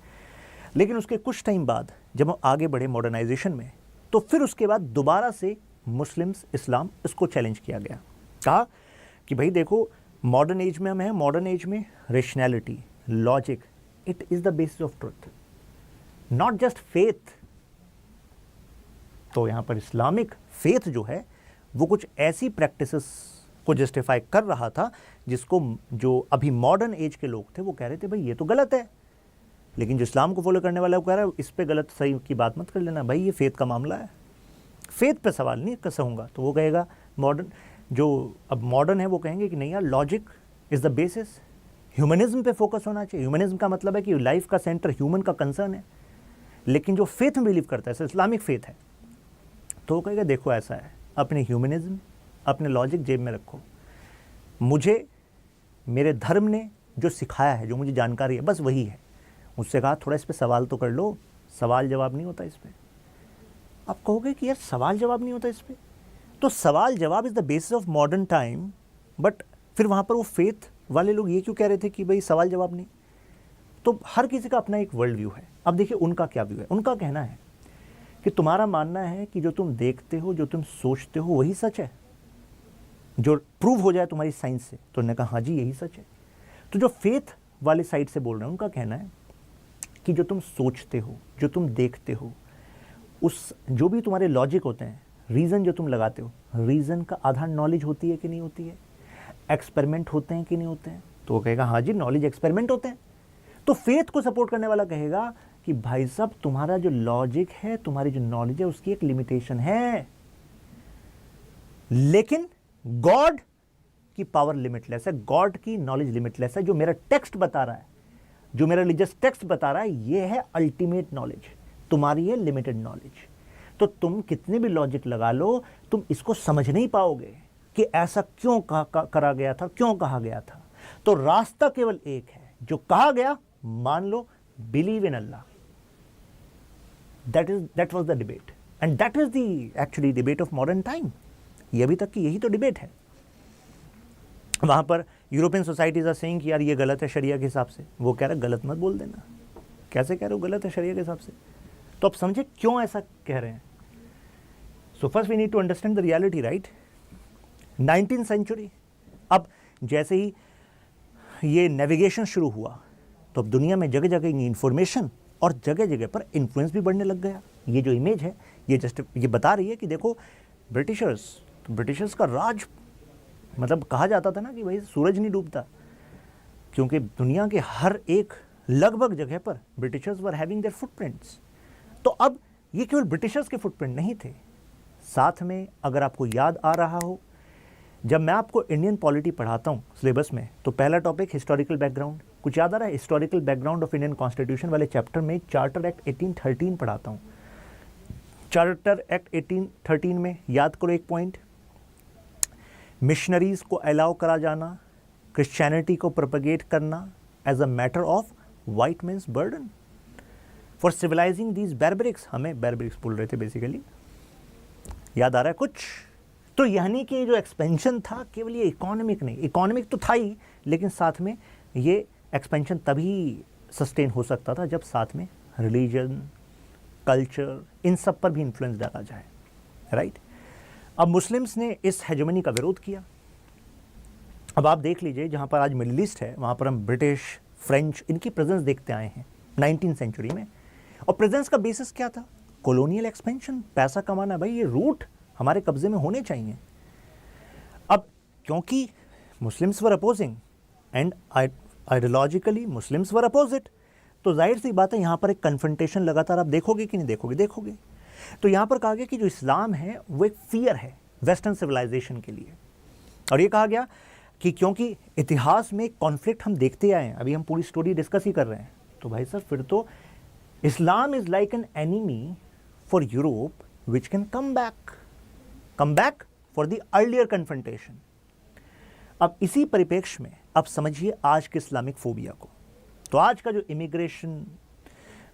लेकिन उसके कुछ टाइम बाद जब हम आगे बढ़े मॉडर्नाइजेशन में, तो फिर उसके बाद दोबारा से मुस्लिम्स, इस्लाम, इसको चैलेंज किया गया। कहा कि भाई देखो मॉडर्न एज में हम हैं, मॉडर्न एज में rationality, logic, it is the basis of truth, not just faith. तो यहाँ पर इस्लामिक फेथ जो है वो कुछ ऐसी प्रैक्टिसेस को जस्टिफाई कर रहा था जिसको जो अभी मॉडर्न एज के लोग थे वो कह रहे थे भाई ये तो गलत है। लेकिन जो इस्लाम को फॉलो करने वाला वो कह रहा है इस पे गलत सही की बात मत कर लेना भाई, ये फेथ का मामला है, फेथ पे सवाल नहीं कसूँगा। तो वो कहेगा मॉडर्न, जो अब मॉडर्न है वो कहेंगे कि नहीं यार logic is the basis, humanism पे फोकस होना चाहिए। ह्यूमनिज्म का मतलब है कि लाइफ का सेंटर ह्यूमन का कंसर्न है। लेकिन जो फेथ में बिलीव करता है, इस्लामिक फेथ है, तो वो कहेगा देखो ऐसा है, अपने ह्यूमनिज्म, अपने लॉजिक जेब में रखो, मुझे मेरे धर्म ने जो सिखाया है, जो मुझे जानकारी है, बस वही है। मुझसे कहा थोड़ा इस पे सवाल तो कर लो, सवाल जवाब नहीं होता इस पे। आप कहोगे कि यार सवाल जवाब नहीं होता इस पे, तो सवाल जवाब is the basis of modern time, but फिर वहाँ पर वो फेथ वाले लोग ये क्यों कह रहे थे कि भाई सवाल जवाब नहीं। तो हर किसी का अपना एक वर्ल्ड व्यू है। अब देखिए उनका क्या व्यू है। उनका कहना है कि तुम्हारा मानना है कि जो तुम देखते हो, जो तुम सोचते हो वही सच है, जो प्रूव हो जाए तुम्हारी साइंस से। तो उन्होंने कहा हाँ जी यही सच है। तो जो फेथ वाले साइड से बोल रहे हैं उनका कहना है कि जो तुम सोचते हो, जो तुम देखते हो, उस जो भी तुम्हारे लॉजिक होते हैं, रीज़न जो तुम लगाते हो, रीज़न का आधार नॉलेज होती है कि नहीं होती है, एक्सपेरिमेंट होते हैं कि नहीं होते हैं। तो वो कहेगा हाँ जी नॉलेज एक्सपेरिमेंट होते हैं। तो फेथ को सपोर्ट करने वाला कहेगा कि भाई साहब तुम्हारा जो लॉजिक है, तुम्हारी जो नॉलेज है उसकी एक लिमिटेशन है, लेकिन गॉड की पावर लिमिटलेस है, गॉड की नॉलेज लिमिटलेस है। जो मेरा टेक्स्ट बता रहा है, जो मेरा रिलीजियस टेक्स्ट बता रहा है, ये है अल्टीमेट नॉलेज, तुम्हारी है लिमिटेड नॉलेज। तो तुम कितने भी लॉजिक लगा लो, तुम इसको समझ नहीं पाओगे कि ऐसा क्यों करा गया था, क्यों कहा गया था। तो रास्ता केवल एक है, जो कहा गया मान लो, believe in Allah. That was the debate and that is the actually debate of modern time. ये अभी तक की यही तो डिबेट है। वहां पर यूरोपियन सोसाइटीज आर सेइंग कि यार ये गलत है शरिया के हिसाब से। वो कह रहे गलत मत बोल देना। कैसे कह रहे हो गलत है शरिया के हिसाब से? तो आप समझे क्यों ऐसा कह रहे हैं। So first we need to understand the reality, right. 19th century, अब जैसे ही ये नेविगेशन शुरू हुआ तो अब दुनिया में जगह जगह इंफॉर्मेशन और जगह जगह पर इन्फ्लुएंस भी बढ़ने लग गया। ये जो इमेज है ये बता रही है कि देखो ब्रिटिशर्स का राज, मतलब कहा जाता था ना कि भाई सूरज नहीं डूबता, क्योंकि दुनिया के हर एक लगभग जगह पर Britishers were having their footprints. तो अब ये केवल ब्रिटिशर्स के फुटप्रिंट नहीं थे, साथ में अगर आपको याद आ रहा हो, जब मैं आपको इंडियन पॉलिटी पढ़ाता हूँ सिलेबस में, तो पहला टॉपिक हिस्टोरिकल बैकग्राउंड, कुछ याद आ रहा है? Historical background of Indian constitution वाले चैप्टर में चार्टर एक्ट 1813 पढ़ाता हूँ। चार्टर एक्ट 1813 में याद करो एक पॉइंट, मिशनरीज को अलाउ करा जाना, क्रिश्चियनिटी को प्रोपगेट करना as a matter of white men's burden for civilizing these barbarics, हमें बैरबरिक्स बोल रहे थे बेसिकली, याद आ रहा है कुछ? तो यानी कि जो एक्सपेंशन था केवल ये इकोनॉमिक नहीं, इकोनॉमिक तो था ही, लेकिन साथ में ये एक्सपेंशन तभी सस्टेन हो सकता था जब साथ में रिलीजन, कल्चर, इन सब पर भी इन्फ्लुएंस डाला जाए, राइट? अब मुस्लिम्स ने इस हेजेमनी का विरोध किया। अब आप देख लीजिए, जहाँ पर आज मिडिल ईस्ट है वहाँ पर हम ब्रिटिश, फ्रेंच, इनकी प्रेजेंस देखते आए हैं 19वीं सेंचुरी में, और प्रेजेंस का बेसिस क्या था? कॉलोनियल एक्सपेंशन, पैसा कमाना, भाई ये रूट हमारे कब्जे में होने चाहिए। अब क्योंकि Muslims were opposing and ideologically Muslims were opposite, तो जाहिर सी बात है यहाँ पर एक कन्फ्रंटेशन लगातार आप देखोगे कि नहीं देखोगे? देखोगे। तो यहाँ पर कहा गया कि जो इस्लाम है वो एक फियर है वेस्टर्न सिविलाइजेशन के लिए, और ये कहा गया कि क्योंकि इतिहास में कॉन्फ्लिक्ट हम देखते आए हैं, अभी हम पूरी स्टोरी डिस्कस ही कर रहे हैं, तो भाई सर फिर तो Islam is like an enemy for Europe which can come back for the earlier confrontation. अब इसी परिप्रेक्ष्य में अब समझिए आज के इस्लामिक फोबिया को। तो आज का जो इमिग्रेशन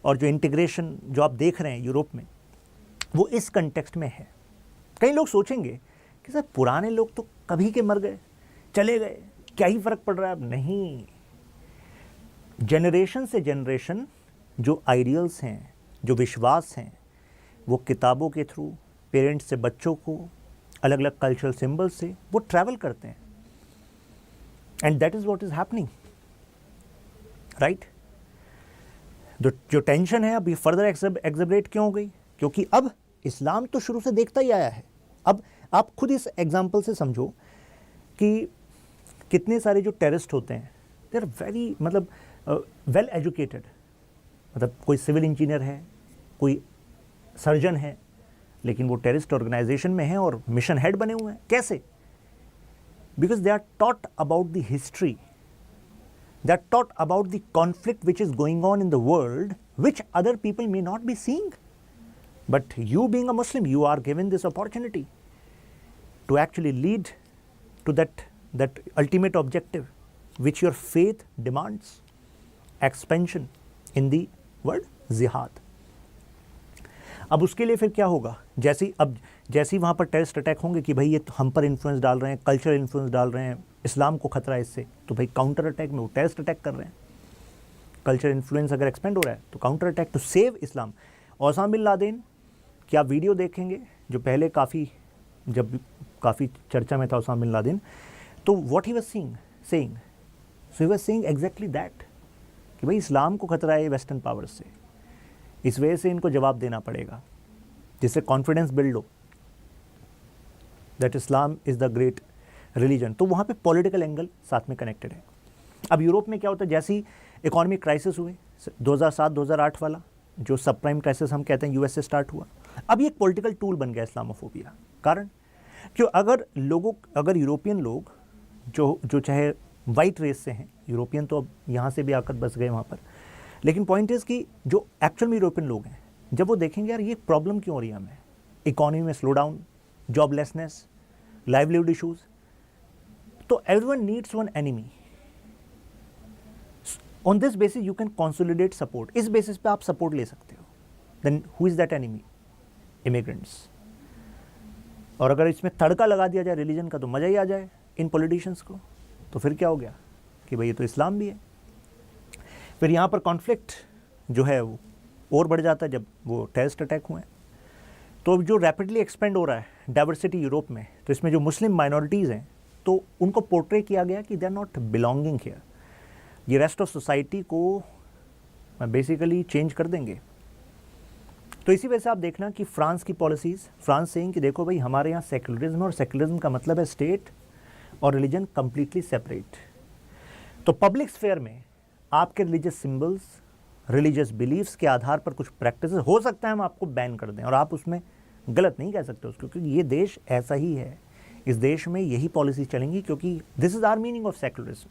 और जो इंटीग्रेशन जो आप देख रहे हैं यूरोप में, वो इस कंटेक्स्ट में है। कई लोग सोचेंगे कि सर पुराने लोग तो कभी के मर गए, चले गए, क्या ही फर्क पड़ रहा है अब? नहीं, जनरेशन से जनरेशन जो आइडियल्स हैं, जो विश्वास हैं, वो किताबों के थ्रू, पेरेंट्स से बच्चों को, अलग अलग कल्चरल सिंबल से वो ट्रैवल करते हैं, and that is what is happening, right? जो टेंशन है अब ये फर्दर एग्जैबरेट क्यों हो गई? क्योंकि अब इस्लाम तो शुरू से देखता ही आया है। अब आप खुद इस एग्जाम्पल से समझो कि कितने सारे जो टेररिस्ट होते हैं, दे आर वेरी मतलब वेल एजुकेटेड, मतलब कोई सिविल इंजीनियर है, कोई सर्जन है, लेकिन वो टेररिस्ट ऑर्गेनाइजेशन में है और मिशन हेड बने हुए हैं। कैसे? Because they are taught about the history, they are taught about the conflict which is going on in the world which other people may not be seeing, but you being a Muslim, you are given this opportunity to actually lead to that ultimate objective which your faith demands, expansion in the word jihad. अब उसके लिए फिर क्या होगा? जैसे वहाँ पर terrorist attack होंगे कि भाई ये हम पर इन्फ्लुएंस डाल रहे हैं, कल्चरल इन्फ्लुएंस डाल रहे हैं, इस्लाम को खतरा है इससे, तो भाई काउंटर अटैक में वो टेररिस्ट अटैक कर रहे हैं। कल्चर इन्फ्लुएंस अगर एक्सपेंड हो रहा है तो counter attack to save Islam. Osama bin Laden कि आप वीडियो देखेंगे जो पहले जब काफ़ी चर्चा में था ओसामा बिन लादेन, तो what he was saying, so he was saying exactly that कि भाई इस्लाम को खतरा है वेस्टर्न पावर्स से, इस वजह से इनको जवाब देना पड़ेगा, जिससे कॉन्फिडेंस बिल्ड हो that Islam is the great religion. तो वहाँ पे पॉलिटिकल एंगल साथ में कनेक्टेड है। अब यूरोप में क्या होता है, जैसी इकोनॉमिक क्राइसिस हुए 2007-2008 वाला जो सब प्राइम क्राइसिस हम कहते हैं यूएस से स्टार्ट हुआ, अब ये एक पॉलिटिकल टूल बन गया इस्लामोफोबिया। कारण क्यों? अगर यूरोपियन लोग जो चाहे वाइट रेस से हैं, यूरोपियन तो अब यहाँ से भी आकर बस गए वहाँ पर, लेकिन पॉइंट इज़ कि जो एक्चुअल में यूरोपियन लोग हैं, जब वो देखेंगे यार ये प्रॉब्लम क्यों हो रही है हमें, इकोनॉमी में slow down, joblessness, livelihood issues, तो everyone needs one enemy. On this basis you can consolidate support, इस बेसिस पे आप सपोर्ट ले सकते हो। Then who is that enemy? Immigrants. और अगर इसमें तड़का लगा दिया जाए रिलीजन का तो मज़ा ही आ जाए इन पॉलिटिशियंस को। तो फिर क्या हो गया कि भाई ये तो इस्लाम भी है। फिर यहाँ पर कॉन्फ्लिक्ट जो है वो और बढ़ जाता है जब वो टेररिस्ट अटैक हुए। तो जो रैपिडली एक्सपेंड हो रहा है डाइवर्सिटी यूरोप में, तो इसमें जो मुस्लिम माइनॉरिटीज़ हैं तो उनको पोर्ट्रे किया गया कि they are not belonging here, ये रेस्ट ऑफ सोसाइटी को बेसिकली चेंज कर देंगे। तो इसी वजह से आप देखना कि फ्रांस की पॉलिसीज़, फ्रांस सेइंग कि देखो भाई हमारे यहाँ सेकुलरिज्म, और सेकुलरिज्म का मतलब है स्टेट और रिलीजन कंप्लीटली सेपरेट। तो पब्लिक स्फेयर में आपके रिलीजियस सिंबल्स, रिलीजियस बिलीफ्स के आधार पर कुछ प्रैक्टिसेस हो सकता है हम आपको बैन कर दें और आप उसमें गलत नहीं कह सकते उसको, क्योंकि ये देश ऐसा ही है, इस देश में यही पॉलिसी चलेंगी, क्योंकि this is our meaning of secularism.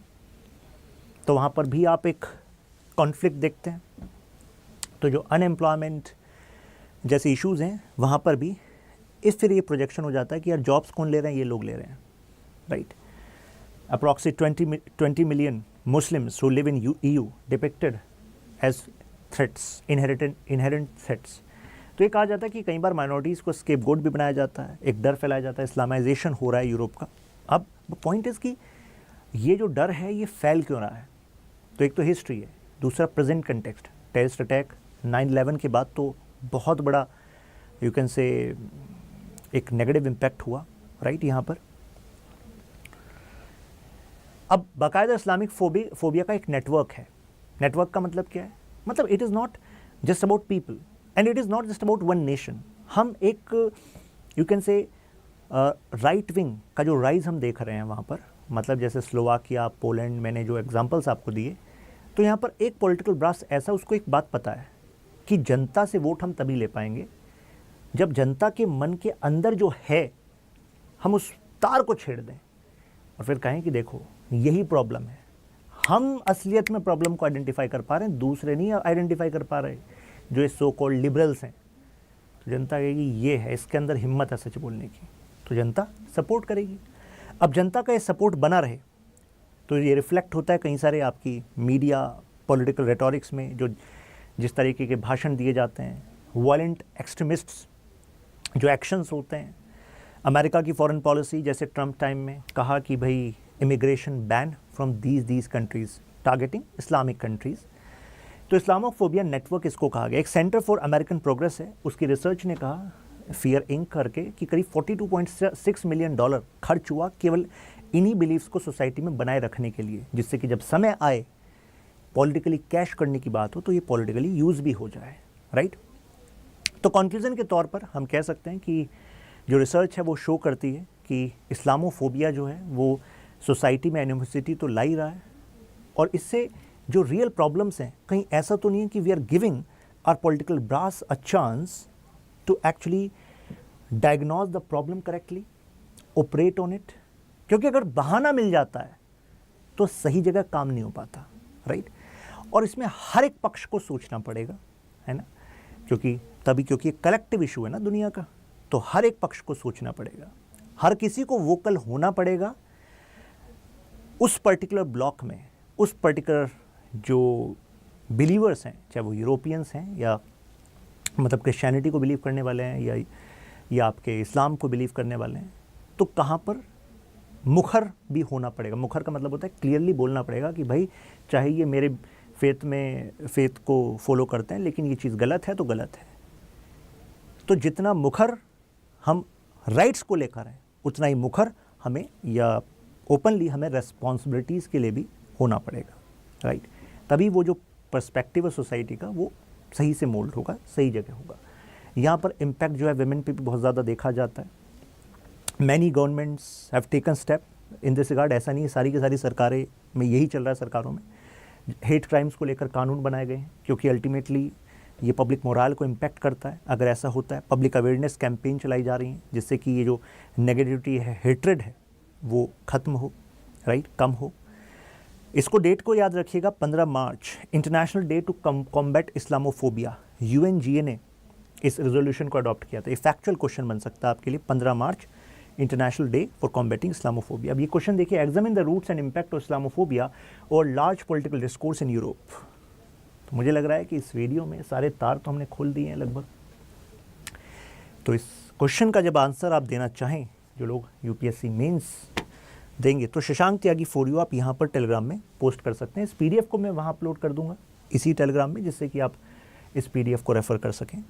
तो वहाँ पर भी आप एक कॉन्फ्लिक्ट देखते हैं। तो जो अनएम्प्लॉयमेंट जैसे इश्यूज़ हैं वहाँ पर भी इस फिर ये प्रोजेक्शन हो जाता है कि यार जॉब्स कौन ले रहे हैं, ये लोग ले रहे हैं, right. Approximate 20 million Muslims who live in EU depicted as threats, inherent threats। तो ये कहा जाता है कि कई बार माइनॉरिटीज़ को स्केपगोट भी बनाया जाता है, एक डर फैलाया जाता है, इस्लामाइजेशन हो रहा है यूरोप का। अब पॉइंट इज़ कि ये जो डर है ये फैल क्यों रहा है। तो एक तो हिस्ट्री है, दूसरा प्रेजेंट कंटेक्स्ट, टेररिस्ट अटैक 9/11 के बाद तो बहुत बड़ा यू कैन से एक नेगेटिव इम्पैक्ट हुआ, राइट। यहाँ पर अब बाकायदा इस्लामिक फोबिया का एक नेटवर्क है। नेटवर्क का मतलब क्या है, मतलब it is not just about people and it is not just about one nation. हम एक यू कैन से राइट विंग का जो राइज हम देख रहे हैं वहाँ पर, मतलब जैसे स्लोवाकिया, पोलैंड, मैंने जो एग्जांपल्स आपको दिए, तो यहाँ पर एक पॉलिटिकल ब्रास ऐसा, उसको एक बात पता है कि जनता से वोट हम तभी ले पाएंगे जब जनता के मन के अंदर जो है हम उस तार को छेड़ दें और फिर कहें कि देखो यही प्रॉब्लम है। हम असलियत में प्रॉब्लम को आइडेंटिफाई कर पा रहे हैं, दूसरे नहीं आइडेंटिफाई कर पा रहे, जो ये सो कॉल्ड लिबरल्स हैं। तो जनता कहेगी ये है, इसके अंदर हिम्मत है सच बोलने की, तो जनता सपोर्ट करेगी। अब जनता का ये सपोर्ट बना रहे तो ये रिफ्लेक्ट होता है कई सारे आपकी मीडिया पॉलिटिकल रेटोरिक्स में, जो जिस तरीके के भाषण दिए जाते हैं, वायलेंट एक्सट्रीमिस्ट्स जो एक्शंस होते हैं। अमेरिका की फॉरेन पॉलिसी जैसे ट्रम्प टाइम में कहा कि भाई immigration ban from these countries targeting Islamic countries. तो इस्लामोफोबिया नेटवर्क इसको कहा गया। एक सेंटर फॉर अमेरिकन प्रोग्रेस है, उसकी रिसर्च ने कहा फियर इंक करके कि करीब $42.6 मिलियन खर्च हुआ केवल इन्हीं बिलीव्स को सोसाइटी में बनाए रखने के लिए, जिससे कि जब समय आए पॉलिटिकली कैश करने की बात हो तो ये पॉलिटिकली यूज़ भी हो जाए, राइट। तो कंक्लूजन के तौर पर हम कह सकते हैं कि जो रिसर्च है वो शो करती है कि इस्लामोफोबिया जो है वो सोसाइटी में एनिमोसिटी तो ला ही रहा है, और इससे जो रियल प्रॉब्लम्स हैं, कहीं ऐसा तो नहीं है कि we are giving our political brass a chance to actually diagnose the problem correctly, operate on it. क्योंकि अगर बहाना मिल जाता है तो सही जगह काम नहीं हो पाता, राइट। और इसमें हर एक पक्ष को सोचना पड़ेगा, है ना, क्योंकि ये कलेक्टिव इशू है ना दुनिया का, तो हर एक पक्ष को सोचना पड़ेगा, हर किसी को वोकल होना पड़ेगा उस पर्टिकुलर ब्लॉक में, उस पर्टिकुलर जो बिलीवर्स हैं, चाहे वो यूरोपियंस हैं या मतलब क्रिश्चियनिटी को बिलीव करने वाले हैं या आपके इस्लाम को बिलीव करने वाले हैं, तो कहाँ पर मुखर भी होना पड़ेगा। मुखर का मतलब होता है क्लियरली बोलना पड़ेगा कि भाई चाहे ये मेरे फेथ को फॉलो करते हैं लेकिन ये चीज़ गलत है तो गलत है। तो जितना मुखर हम राइट्स को लेकर हैं उतना ही मुखर हमें या ओपनली हमें रेस्पॉन्सिबिलिटीज़ के लिए भी होना पड़ेगा, राइट। तभी वो जो पर्सपेक्टिव है सोसाइटी का वो सही से मोल्ड होगा, सही जगह होगा। यहाँ पर इम्पैक्ट जो है विमेन पे भी बहुत ज़्यादा देखा जाता है। Many governments have taken step in this regard. ऐसा नहीं है सारी की सारी सरकारें में यही चल रहा है, सरकारों में हेट क्राइम्स को लेकर कानून बनाए गए हैं, क्योंकि अल्टीमेटली ये पब्लिक मोराल को इम्पैक्ट करता है अगर ऐसा होता है। पब्लिक अवेयरनेस कैंपेन चलाई जा रही हैं जिससे कि ये जो नेगेटिविटी है, हेट्रेड है, वो ख़त्म हो, राइट, कम हो। इसको डेट को याद रखिएगा, 15 March international day to combat Islamophobia. UNGA ने इस रेजोल्यूशन को अडॉप्ट किया था। ये फैक्चुअल क्वेश्चन बन सकता है आपके लिए, 15 March international day for combating Islamophobia. अब ये क्वेश्चन देखिए, examine the roots and impact of Islamophobia और large political discourse in Europe. तो मुझे लग रहा है कि इस वीडियो में सारे तार तो हमने खोल दिए हैं लगभग। तो इस क्वेश्चन का जब आंसर आप देना चाहें, जो लोग UPSC मेंस देंगे, तो शशांक त्यागी फॉर यू आप यहाँ पर टेलीग्राम में पोस्ट कर सकते हैं। इस PDF को मैं वहाँ अपलोड कर दूंगा इसी टेलीग्राम में, जिससे कि आप इस PDF को रेफ़र कर सकें।